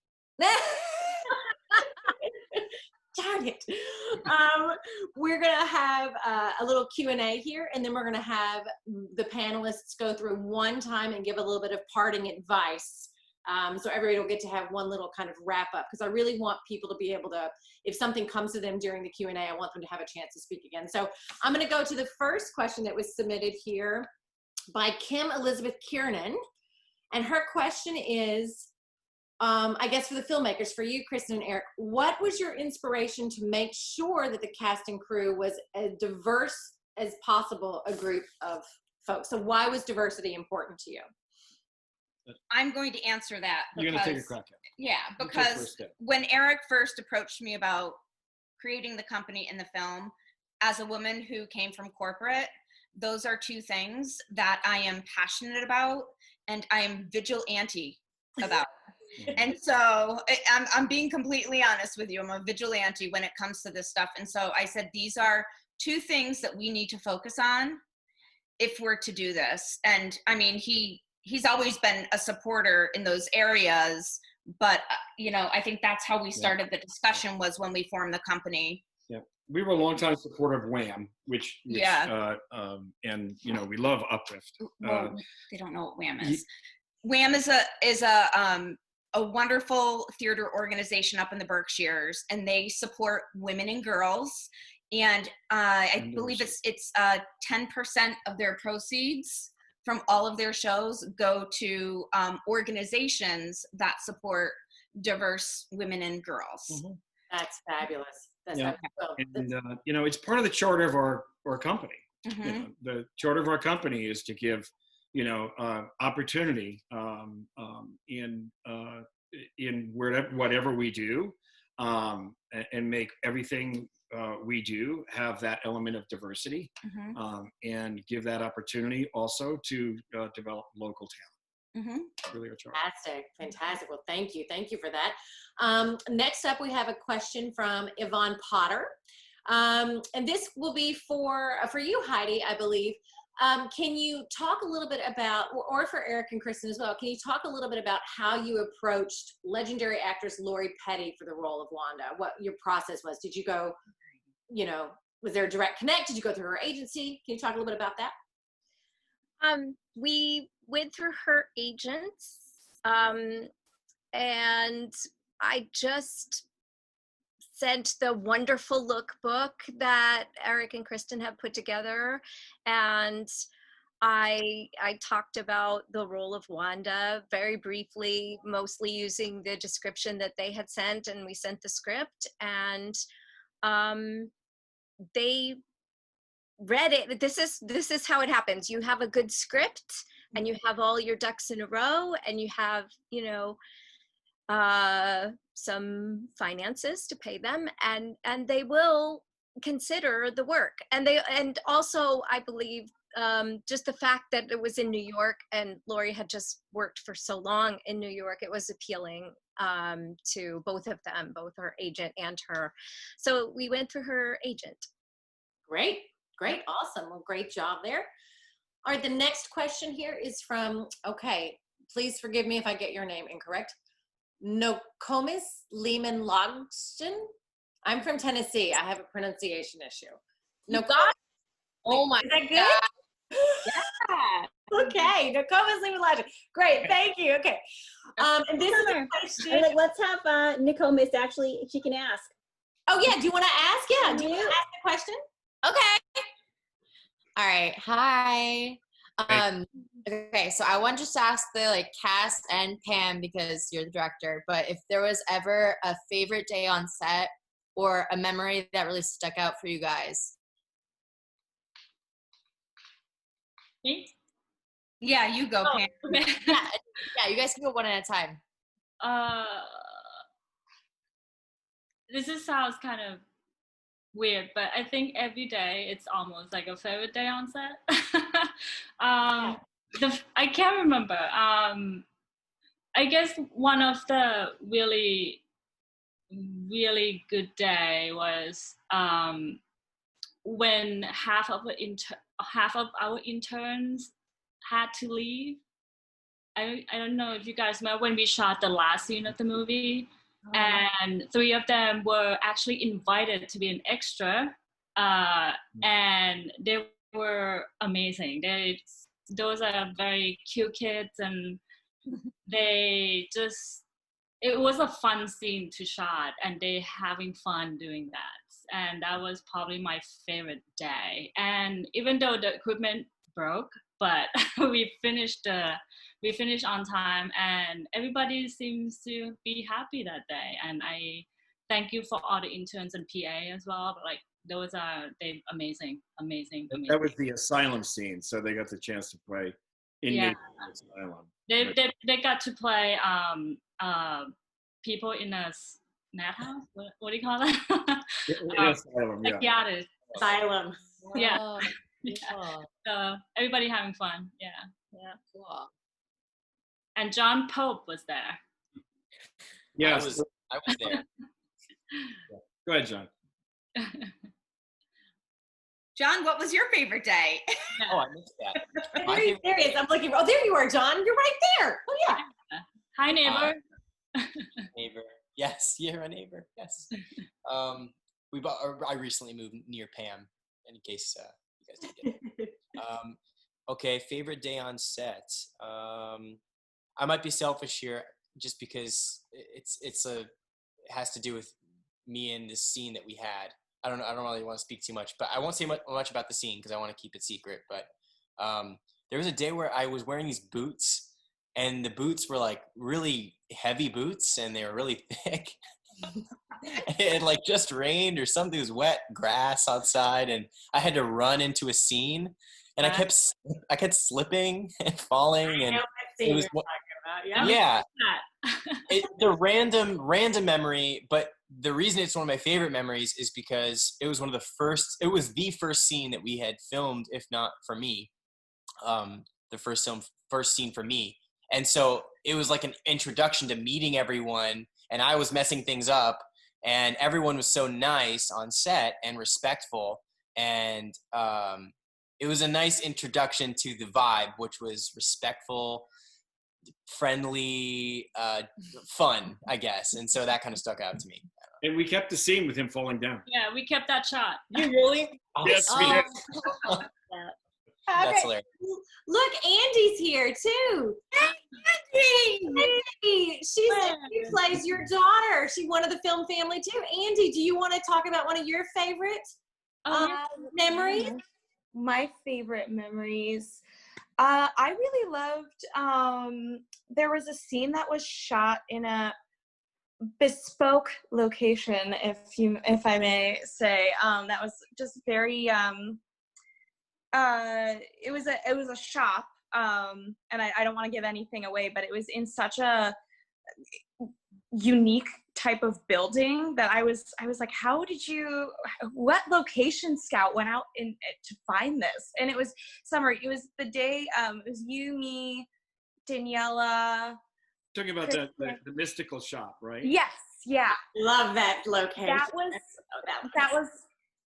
Darn it. We're going to have a little Q&A here, and then we're going to have the panelists go through one time and give a little bit of parting advice. So everybody will get to have one little kind of wrap up, because I really want people to be able to, if something comes to them during the Q&A, I want them to have a chance to speak again. So I'm going to go to the first question that was submitted here by Kim Elizabeth Kiernan. And her question is, I guess for the filmmakers, for you, Kristen and Eric, what was your inspiration to make sure that the cast and crew was as diverse as possible, a group of folks? So why was diversity important to you? I'm going to answer that. You're going to take a crack at it. Yeah, because when Eric first approached me about creating the company and the film, as a woman who came from corporate, those are two things that I am passionate about and I am vigilante about. And so I'm being completely honest with you. I'm a vigilante when it comes to this stuff. And so I said, these are two things that we need to focus on if we're to do this. And I mean, he's always been a supporter in those areas, but I think that's how we started the discussion, was when we formed the company. Yeah, we were a longtime supporter of WHAM, which and we love UPWIFT. Well, they don't know what WHAM is. WHAM is a wonderful theater organization up in the Berkshires, and they support women and girls and I believe it's 10% of their proceeds from all of their shows go to organizations that support diverse women and girls. Mm-hmm. That's fabulous. That's Yeah. fabulous. And it's part of the charter of our company. Mm-hmm. The charter of our company is to give opportunity in whatever we do, and make everything we do have that element of diversity, Mm-hmm. and give that opportunity also to develop local talent. Mm-hmm. Really our charter. Fantastic. Well, thank you for that. Next up, we have a question from Yvonne Potter, and this will be for you, Heidi, I believe. Can you talk a little bit about, or for Eric and Kristen as well, can you talk a little bit about how you approached legendary actress Lori Petty for the role of Wanda? What your process was? Did you go, was there a direct connect? Did you go through her agency? Can you talk a little bit about that? We went through her agents, and I just sent the wonderful lookbook that Eric and Kristen have put together, and I talked about the role of Wanda very briefly, mostly using the description that they had sent, and we sent the script, and they read it. This is how it happens. You have a good script, and you have all your ducks in a row, and you have some finances to pay them, and they will consider the work. And also, I believe, just the fact that it was in New York and Lori had just worked for so long in New York, it was appealing to both of them, both her agent and her. So we went through her agent. Great. Awesome. Well, great job there. All right, the next question here is from, please forgive me if I get your name incorrect. Nokomis Lehman Logston. I'm from Tennessee. I have a pronunciation issue. God. Oh my. Is that good? Yeah. Okay. Nokomis Lehman Logston. Great. Thank you. Okay. And this is a question. Let's have Nokomis actually. She can ask. Oh yeah. Do you want to ask? Yeah. Do you want to ask the question? Okay. All right. Hi. Okay, so I want just to ask the cast and Pam, because you're the director, but if there was ever a favorite day on set or a memory that really stuck out for you guys. Me? Yeah, you go, Pam. Okay. Yeah, you guys can go one at a time. This sounds kind of weird, but I think every day it's almost like a favorite day on set. I can't remember. I guess one of the really, really good day was when half of our interns had to leave. I don't know if you guys remember when we shot the last scene of the movie. And 3 of them were actually invited to be an extra, and they were amazing. Those are very cute kids, and it was a fun scene to shot, and they having fun doing that. And that was probably my favorite day. And even though the equipment broke, but we finished on time, and everybody seems to be happy that day. And I thank you for all the interns and PA as well. But those are amazing. That was the asylum scene, so they got the chance to play in asylum. They got to play people in a madhouse. What do you call that? Asylum. Yeah. Asylum. Yeah. Yeah. So everybody having fun. Yeah. Cool. And John Pope was there. Yes, I was there. Go ahead, John. John, what was your favorite day? Oh, I missed that. Very serious. I'm looking. Oh, there you are, John. You're right there. Oh yeah. Hi, neighbor. Neighbor. Yes, you're a neighbor. Yes. I recently moved near Pam, in case you guys didn't get it. Okay, favorite day on set. I might be selfish here, just because it has to do with me and this scene that we had. I don't really want to speak too much, but I won't say much about the scene because I want to keep it secret. But there was a day where I was wearing these boots, and the boots were like really heavy boots, and they were really thick. It like just rained or something. It was wet grass outside, and I had to run into a scene, and I kept slipping and falling, and it was yeah. The random memory, but the reason it's one of my favorite memories is because it was the first scene that we had filmed, if not for me, the first scene for me. And so it was like an introduction to meeting everyone, and I was messing things up, and everyone was so nice on set and respectful. And it was a nice introduction to the vibe, which was respectful, friendly, fun, I guess. And so that kind of stuck out to me. And we kept the scene with him falling down. Yeah, we kept that shot. You really? Yes, we did. That's hilarious. Look, Andy's here too. Hey, Andy! She plays your daughter. She's one of the film family too. Andy, do you want to talk about one of your favorite memories? My favorite memories. I really loved, there was a scene that was shot in a bespoke location, if I may say, that was just very, it was a shop, and I don't want to give anything away, but it was in such a unique type of building that I was like, what location scout went out to find this? And it was summer. It was the day, it was you, me, Daniela. Talking about the mystical shop, right? Yes. Yeah. Love that location. That was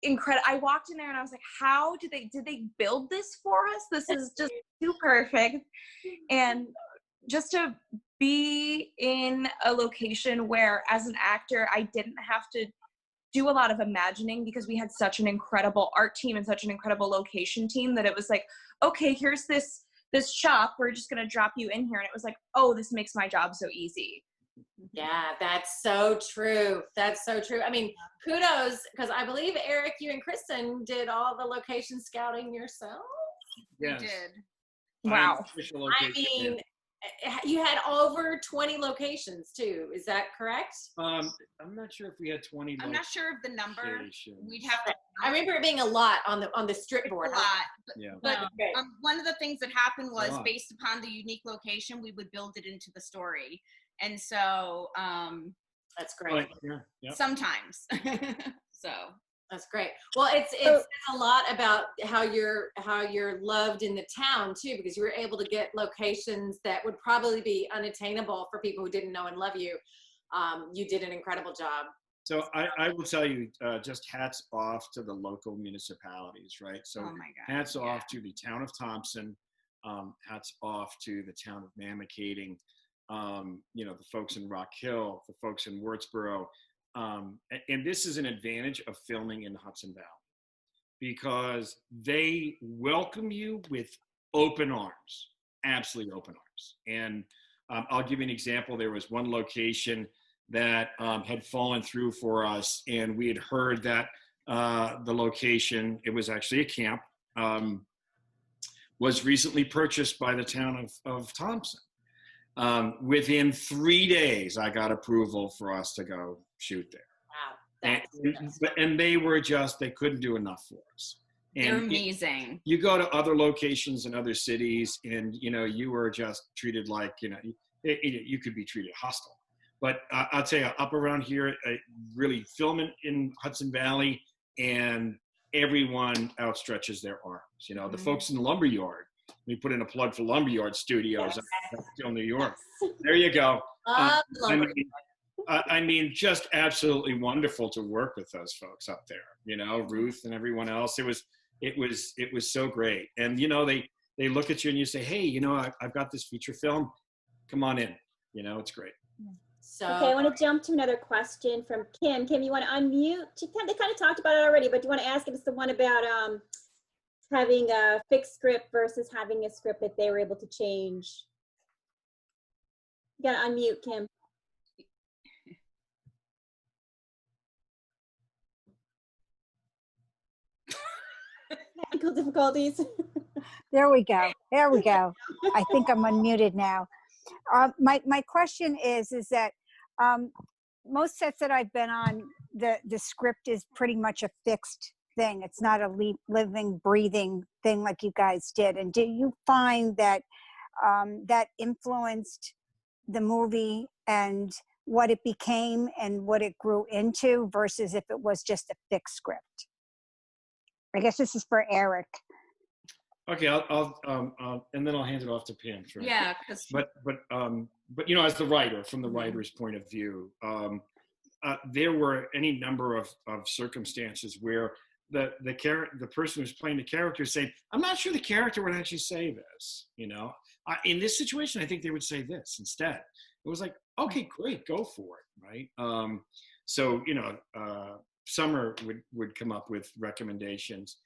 incredible. I walked in there and I was like, how did they build this for us? This is just too perfect. And just to be in a location where, as an actor, I didn't have to do a lot of imagining because we had such an incredible art team and such an incredible location team that it was like, okay, here's this shop. We're just going to drop you in here. And it was like, oh, this makes my job so easy. Yeah, that's so true. That's so true. I mean, kudos, because I believe, Eric, you and Kristen did all the location scouting yourself. Yes. We did. Wow. I mean, you had over 20 locations too. Is that correct? I'm not sure if we had 20. I'm not sure of the number. We'd have to. I remember it being a lot on the strip board. A lot. Yeah. But one of the things that happened was, based upon the unique location, we would build it into the story. And so that's great. Yeah. Sometimes. So that's great. Well, it's a lot about how you're loved in the town too, because you were able to get locations that would probably be unattainable for people who didn't know and love you. You did an incredible job. So I will tell you, just hats off to the local municipalities, right? So hats off to the town of Thompson, hats off to the town of Mamakating, the folks in Rock Hill, the folks in Wurtsboro. And this is an advantage of filming in Hudson Valley because they welcome you with open arms, absolutely open arms. And I'll give you an example. There was one location that had fallen through for us, and we had heard that the location, it was actually a camp, was recently purchased by the town of Thompson. Within 3 days, I got approval for us to go shoot there. Wow. And they couldn't do enough for us. And they're amazing. You go to other locations in other cities and, you were just treated like, you could be treated hostile. But I'll tell you, up around here, really filming in Hudson Valley, and everyone outstretches their arms. The folks in the Lumberyard, we put in a plug for Lumberyard Studios in New York. There you go. I mean, just absolutely wonderful to work with those folks up there. Ruth and everyone else. It was so great. And they look at you and you say, hey, I've got this feature film. Come on in. It's great. So okay, I want to jump to another question from Kim. Kim, you want to unmute? They kind of talked about it already, but do you want to ask it? It's the one about having a fixed script versus having a script that they were able to change. You got to unmute, Kim. technical difficulties. There we go. There we go. I think I'm unmuted now. My question is that most sets that I've been on, the script is pretty much a fixed thing. It's not a living, breathing thing like you guys did. And do you find that that influenced the movie and what it became and what it grew into versus if it was just a fixed script? I guess this is for Eric. Okay, I'll and then I'll hand it off to Pam. Sure. Yeah, but you know, as the writer, from the writer's point of view, there were any number of circumstances where the person who's playing the character is saying, "I'm not sure the character would actually say this." You know, in this situation, I think they would say this instead. It was like, okay, great, go for it, right? So you know, Summer would come up with recommendations.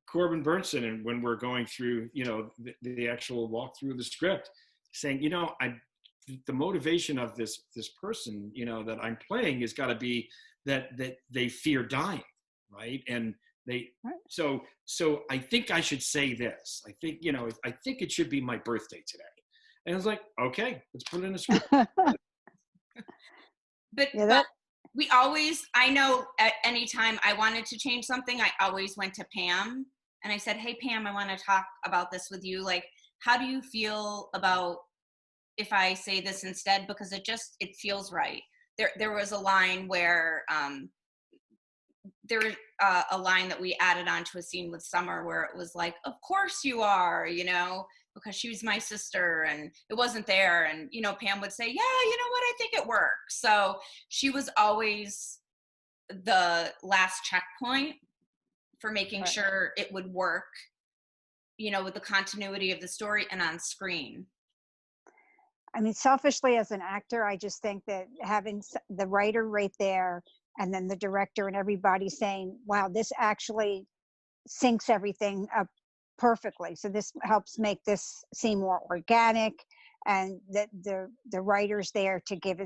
Corbin Bernson, and when we're going through, you know, the actual walkthrough of the script, saying, you know, the motivation of this person, you know, that I'm playing has got to be that they fear dying, right? And so I think I should say this. I think, you know, I think it should be my birthday today. And I was like, okay, let's put it in a script. But we always, I know at any time I wanted to change something, I always went to Pam and I said, hey, Pam, I want to talk about this with you. Like, how do you feel about if I say this instead? Because it feels right. There was a line where, there was a line that we added onto a scene with Summer where it was like, of course you are, you know, because she was my sister and it wasn't there. And, you know, Pam would say, yeah, you know what, I think it works. So she was always the last checkpoint for making sure it would work, you know, with the continuity of the story and on screen. I mean, selfishly as an actor, I just think that having the writer right there and then the director and everybody saying, wow, this actually syncs everything up perfectly. So this helps make this seem more organic, and the writer's there to give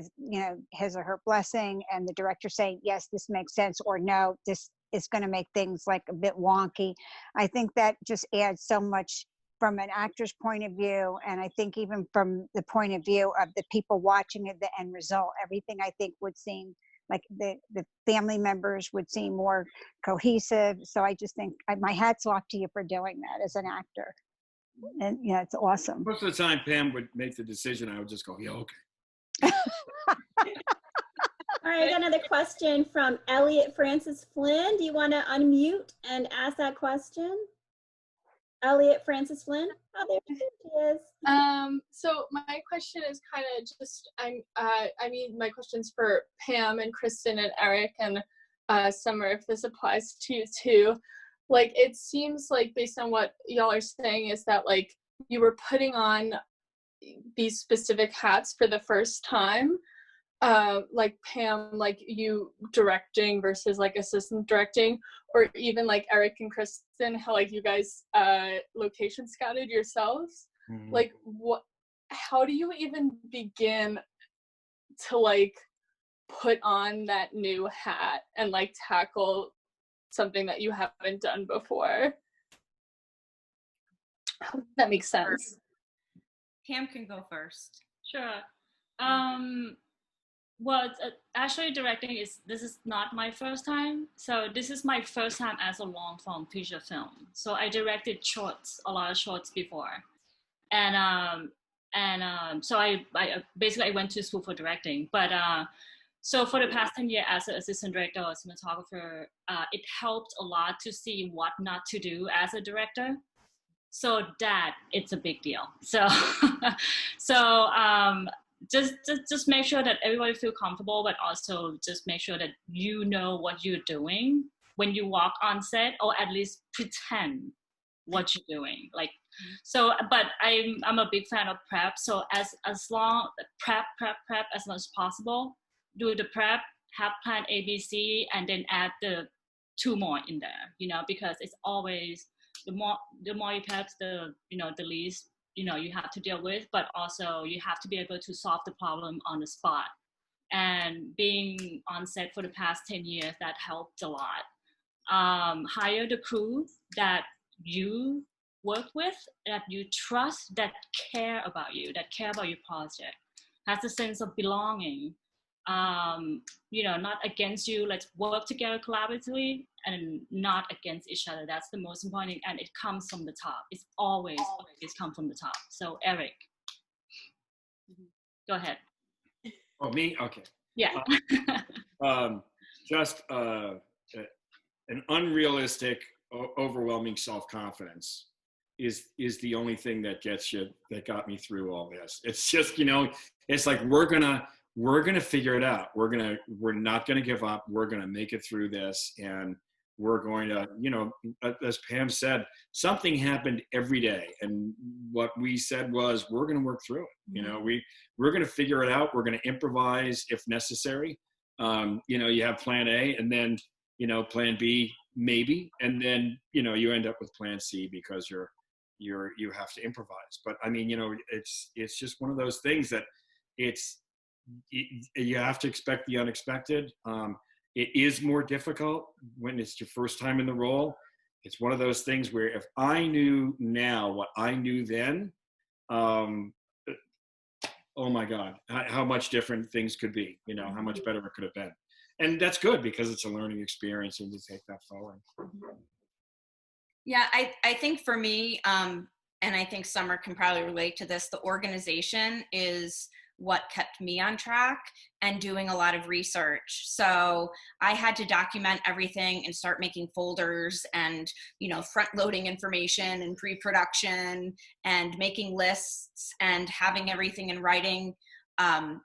his or her blessing, and the director saying, yes, this makes sense, or no, this is going to make things like a bit wonky. I think that just adds so much from an actor's point of view, and I think even from the point of view of the people watching it, the end result, everything I think would seem like the family members would seem more cohesive. So I just think my hat's off to you for doing that as an actor. And yeah, it's awesome. Most of the time, Pam would make the decision. I would just go, yeah, okay. All right, I got another question from Elliot Francis Flynn. Do you want to unmute and ask that question? Elliot Francis Flynn. Oh, there she is. So my question is kind of just, I mean, my question's for Pam and Kristen and Eric and Summer, if this applies to you too. Like, it seems like based on what y'all are saying is that like you were putting on these specific hats for the first time. Like Pam, like you directing versus like assistant directing, or even like Eric and Kristen, how like you guys location scouted yourselves. Mm-hmm. Like how do you even begin to like put on that new hat and like tackle something that you haven't done before? I hope that makes sense. Pam can go first. Sure. Well, actually directing this is not my first time. So this is my first time as a long form feature film. So I directed shorts, a lot of shorts before. And so I basically went to school for directing. But so for the past 10 years as an assistant director or cinematographer, it helped a lot to see what not to do as a director. So that it's a big deal. So just make sure that everybody feel comfortable, but also just make sure that you know what you're doing when you walk on set, or at least pretend what you're doing. Like, so, but I'm a big fan of prep. So as long prep as much as possible. Do the prep, have plan A, B, C, and then add the 2 more in there. You know, because it's always the more you prep, the least you have to deal with, but also you have to be able to solve the problem on the spot. And being on set for the past 10 years, that helped a lot. hire the crew that you work with, that you trust, that care about you, that care about your project, has a sense of belonging. Not against you. Let's work together collaboratively and not against each other. That's the most important, and it comes from the top. It's always come from the top. So Eric, go ahead. Oh, me? Okay. Yeah. Just an unrealistic, overwhelming self-confidence is the only thing that got me through all this. It's just, it's like, we're gonna figure it out. We're not gonna give up. We're gonna make it through this, and we're going to, as Pam said, something happened every day, and what we said was, we're gonna work through it. We're gonna figure it out. We're gonna improvise if necessary. You have plan A, and then plan B maybe, and then you end up with plan C because you have to improvise. But I mean, it's just one of those things that you have to expect the unexpected. It is more difficult when it's your first time in the role. It's one of those things where if I knew now what I knew then, oh my God, how much different things could be, how much better it could have been. And that's good because it's a learning experience and you take that forward. Yeah, I think for me, and I think Summer can probably relate to this, the organization is what kept me on track and doing a lot of research. So I had to document everything and start making folders and, front loading information and pre-production and making lists and having everything in writing, from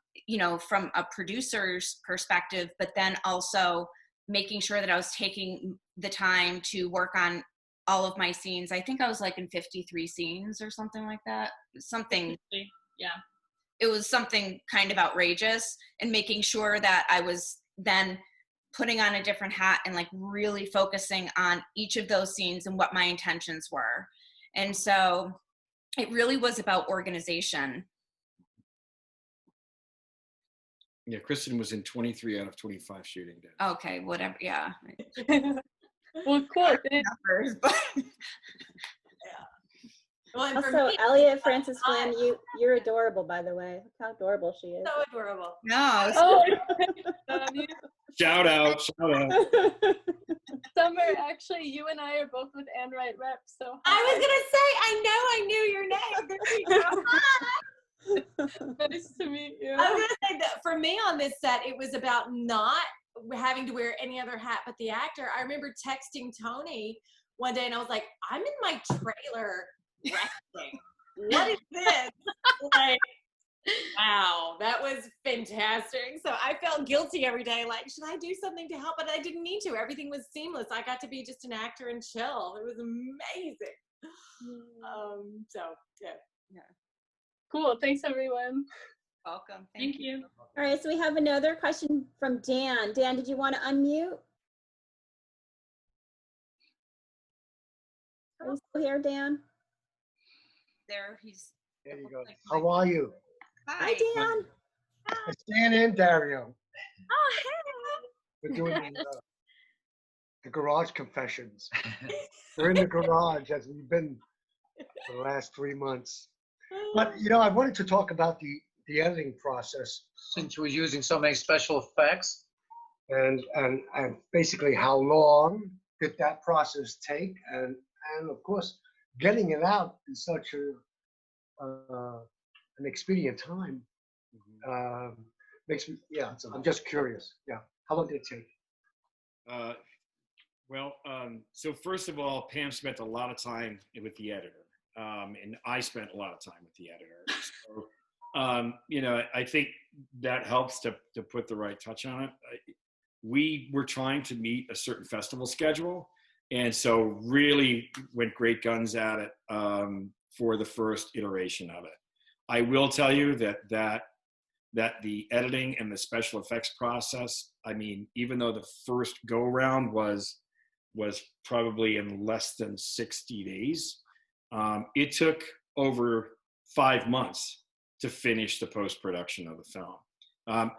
a producer's perspective, but then also making sure that I was taking the time to work on all of my scenes. I think I was like in 53 scenes or something like that. Yeah. It was something kind of outrageous, and making sure that I was then putting on a different hat and like really focusing on each of those scenes and what my intentions were. And so it really was about organization. Yeah, Kristen was in 23 out of 25 shooting days. Okay, whatever. Yeah. Well, cool. Numbers, but Well, also, Elliot Francis Flynn, you're adorable, by the way. Look how adorable she is. So adorable. No. Oh, Shout out. Summer, actually, you and I are both with Ann Wright Rep, so. I was gonna say, I knew your name. Nice to meet you. I was gonna say that for me on this set, it was about not having to wear any other hat but the actor. I remember texting Tony one day and I was like, I'm in my trailer resting. What is this? Like, wow, that was fantastic. So I felt guilty every day, like, should I do something to help? But I didn't need to. Everything was seamless. I got to be just an actor and chill. It was amazing. So yeah. Cool. Thanks, everyone. Welcome. Thank you. All right, so we have another question from Dan. Dan, did you want to unmute? Are you still here, Dan? There you go. How are you? Hi, Dan. It's Dan and Dario. Oh, hey. We're doing the garage confessions. We're in the garage as we've been for the last 3 months. But, I wanted to talk about the editing process, since we're using so many special effects, and basically how long did that process take, and of course getting it out in such an expedient time makes me, I'm just curious. How long did it take? So first of all, Pam spent a lot of time with the editor, and I spent a lot of time with the editor. So, I think that helps to put the right touch on it. We were trying to meet a certain festival schedule, and so really went great guns at it for the first iteration of it. I will tell you that the editing and the special effects process, I mean, even though the first go around was probably in less than 60 days, it took over 5 months to finish the post-production of the film.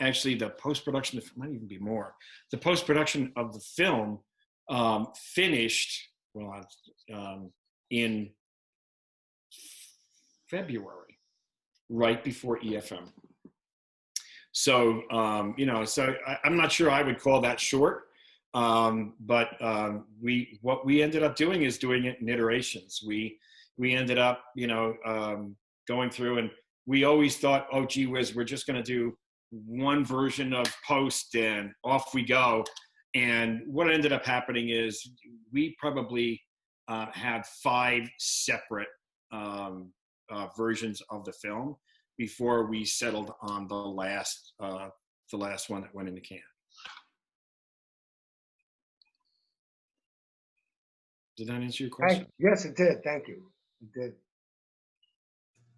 Actually, the post-production might even be more. The post-production of the film finished in February, right before EFM. So, so I'm not sure I would call that short, but what we ended up doing is doing it in iterations. We ended up, going through, and we always thought, oh, gee whiz, we're just going to do one version of post and off we go. And what ended up happening is we probably had 5 separate versions of the film before we settled on the last one that went in the can. Did that answer your question? Yes, it did. Thank you. It did.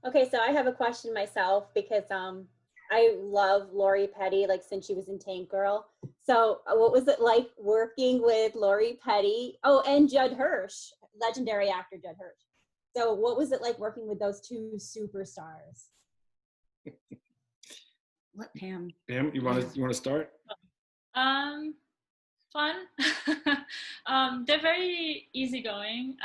Okay, so I have a question myself because I love Lori Petty, like since she was in Tank Girl. So what was it like working with Lori Petty? Oh, and Judd Hirsch, legendary actor Judd Hirsch. So what was it like working with those 2 superstars? Let Pam. Pam, you want to start? Fun. They're very easygoing.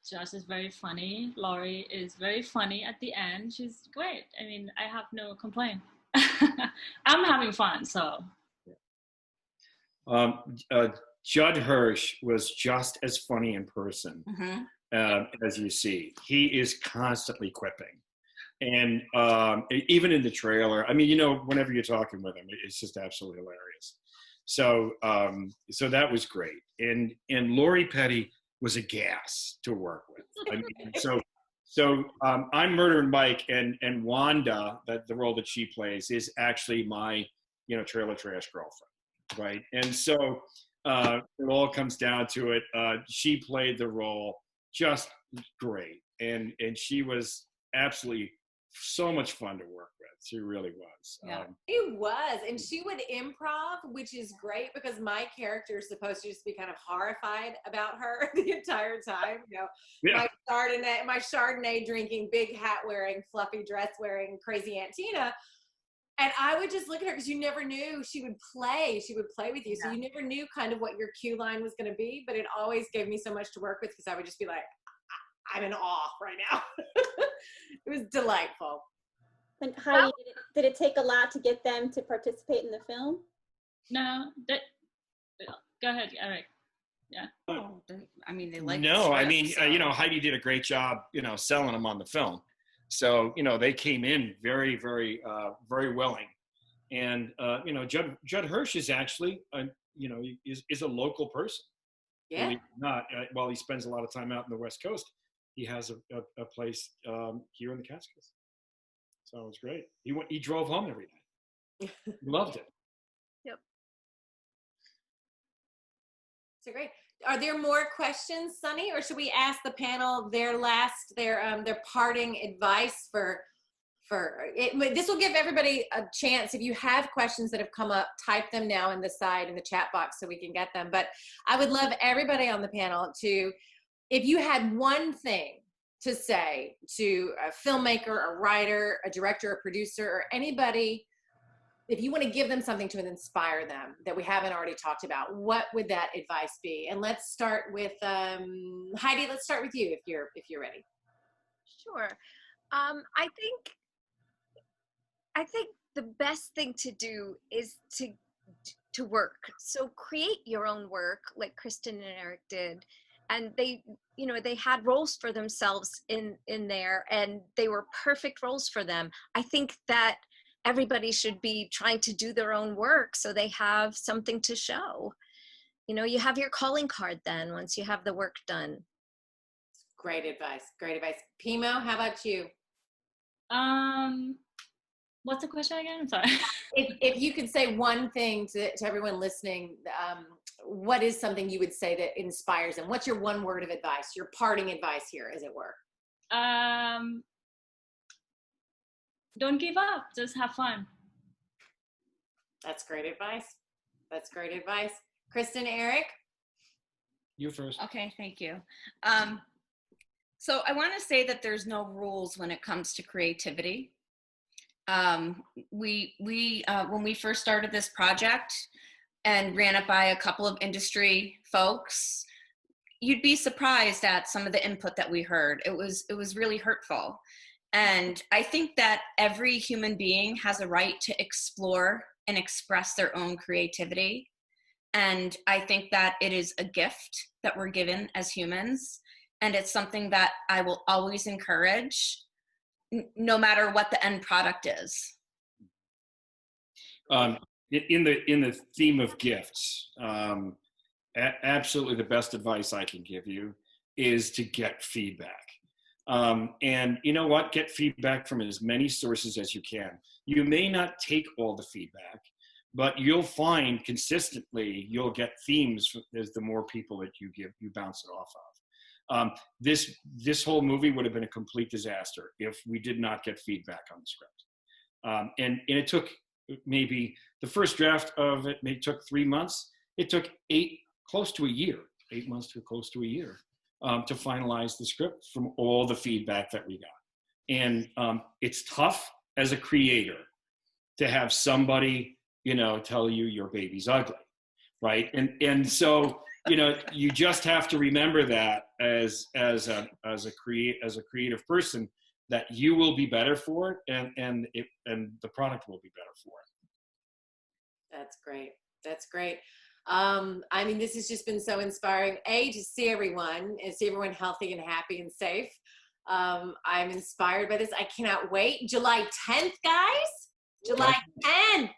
Josh is very funny. Laurie is very funny at the end. She's great. I mean, I have no complaint. I'm having fun, so. Judd Hirsch was just as funny in person as you see. He is constantly quipping. And even in the trailer, I mean, whenever you're talking with him, it's just absolutely hilarious. So that was great. And Lori Petty was a gas to work with. I mean, so I'm Murdering Mike, and Wanda, the role that she plays, is actually my trailer trash girlfriend, right? And so it all comes down to it. She played the role just great, and she was absolutely so much fun to work with. She really was. Yeah, she was, and she would improv, which is great because my character is supposed to just be kind of horrified about her the entire time. My Chardonnay drinking, big hat wearing, fluffy dress wearing, crazy Aunt Tina. And I would just look at her because you never knew she would play. She would play with you, so you never knew kind of what your cue line was going to be. But it always gave me so much to work with because I would just be like, I'm in awe right now. It was delightful. And Heidi, did it take a lot to get them to participate in the film? No, go ahead, Eric. Yeah. I mean, they like. No, I mean, Heidi did a great job, selling them on the film. So, they came in very, very, very willing. And, Judd Hirsch is actually, is a local person. Yeah. Not while he spends a lot of time out in the West Coast, he has a place here in the Catskills. So it was great. He drove home every day. He loved it. Yep. So great. Are there more questions, Sunny, or should we ask the panel their parting advice for it? This will give everybody a chance. If you have questions that have come up, type them now in the chat box so we can get them. But I would love everybody on the panel to, if you had one thing to say to a filmmaker, a writer, a director, a producer, or anybody, if you want to give them something to inspire them that we haven't already talked about, what would that advice be? And let's start with Heidi. Let's start with you if you're ready. Sure. I think the best thing to do is to work. So create your own work, like Kristen and Eric did, and they had roles for themselves in there, and they were perfect roles for them. I think that everybody should be trying to do their own work so they have something to show. You have your calling card then once you have the work done. Great advice. Great advice. Pimo, how about you? What's the question again? I'm sorry. If you could say one thing to everyone listening, what is something you would say that inspires them? What's your one word of advice, your parting advice here, as it were? Don't give up. Just have fun. That's great advice. That's great advice. Kristen, Eric? You first. Okay, thank you. So I want to say that there's no rules when it comes to creativity. When we first started this project and ran it by a couple of industry folks, you'd be surprised at some of the input that we heard. It was really hurtful. And I think that every human being has a right to explore and express their own creativity. And I think that it is a gift that we're given as humans. And it's something that I will always encourage, no matter what the end product is. In the theme of gifts, absolutely the best advice I can give you is to get feedback. And you know what? Get feedback from as many sources as you can. You may not take all the feedback, but you'll find consistently you'll get themes as the more people that you bounce it off of. This whole movie would have been a complete disaster if we did not get feedback on the script. And it took maybe the first draft of it took 3 months. It took 8 months to close to a year to finalize the script from all the feedback that we got. And it's tough as a creator to have somebody, tell you your baby's ugly, right? And so, you just have to remember that as a creative person, that you will be better for it, and the product will be better for it. That's great. That's great. I mean, this has just been so inspiring, to see everyone and see everyone healthy and happy and safe. I'm inspired by this. I cannot wait. July 10th, guys. July 10th.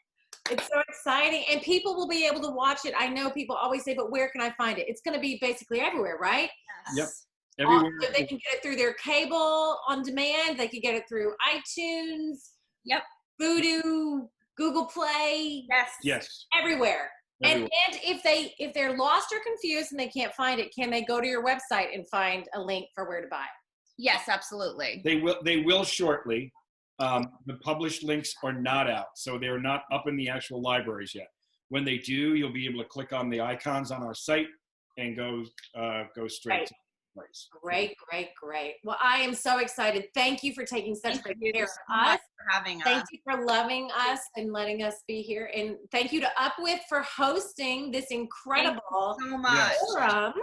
It's so exciting. And people will be able to watch it. I know people always say, but where can I find it? It's going to be basically everywhere, right? Yes. Yep. Everywhere. So they can get it through their cable on demand. They can get it through iTunes. Yep. Vudu, Google Play. Yes. Yes. Everywhere. And if they're lost or confused and they can't find it, can they go to your website and find a link for where to buy it? Yes, absolutely. They will shortly. The published links are not out, so they're not up in the actual libraries yet. When they do, you'll be able to click on the icons on our site and go straight to the place. Great. Well, I am so excited. Thank you for taking such great care of us. For having us. Thank you for loving us and letting us be here. And thank you to UPWIFT for hosting this incredible forum.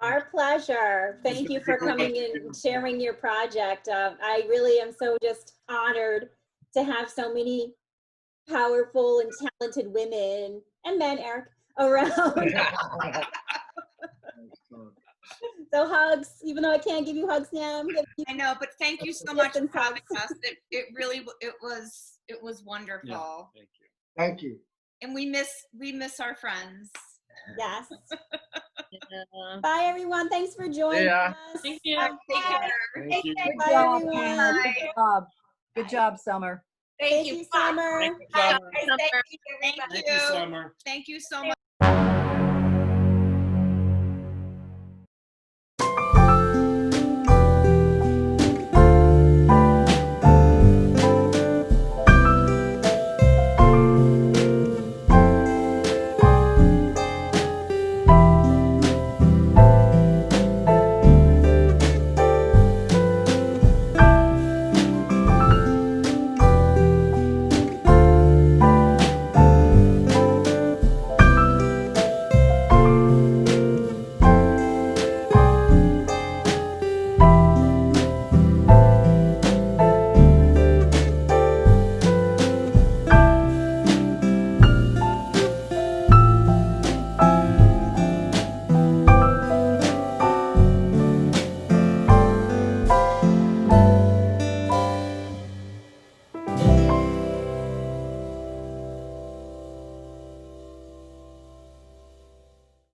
Our pleasure. Thank you for coming in and sharing your project. I really am so just honored to have so many powerful and talented women and men, Eric, around. So hugs, even though I can't give you hugs now. I know, but thank you so much for having us. It was wonderful. Yeah, thank you. Thank you. And we miss our friends. Yes. Bye everyone. Thanks for joining us. Thank you. Take care. Thank you. Bye everyone. Bye. Good job. Good job, Summer. Thank you, Summer. Bye. Thank you, Summer. Thank you so much.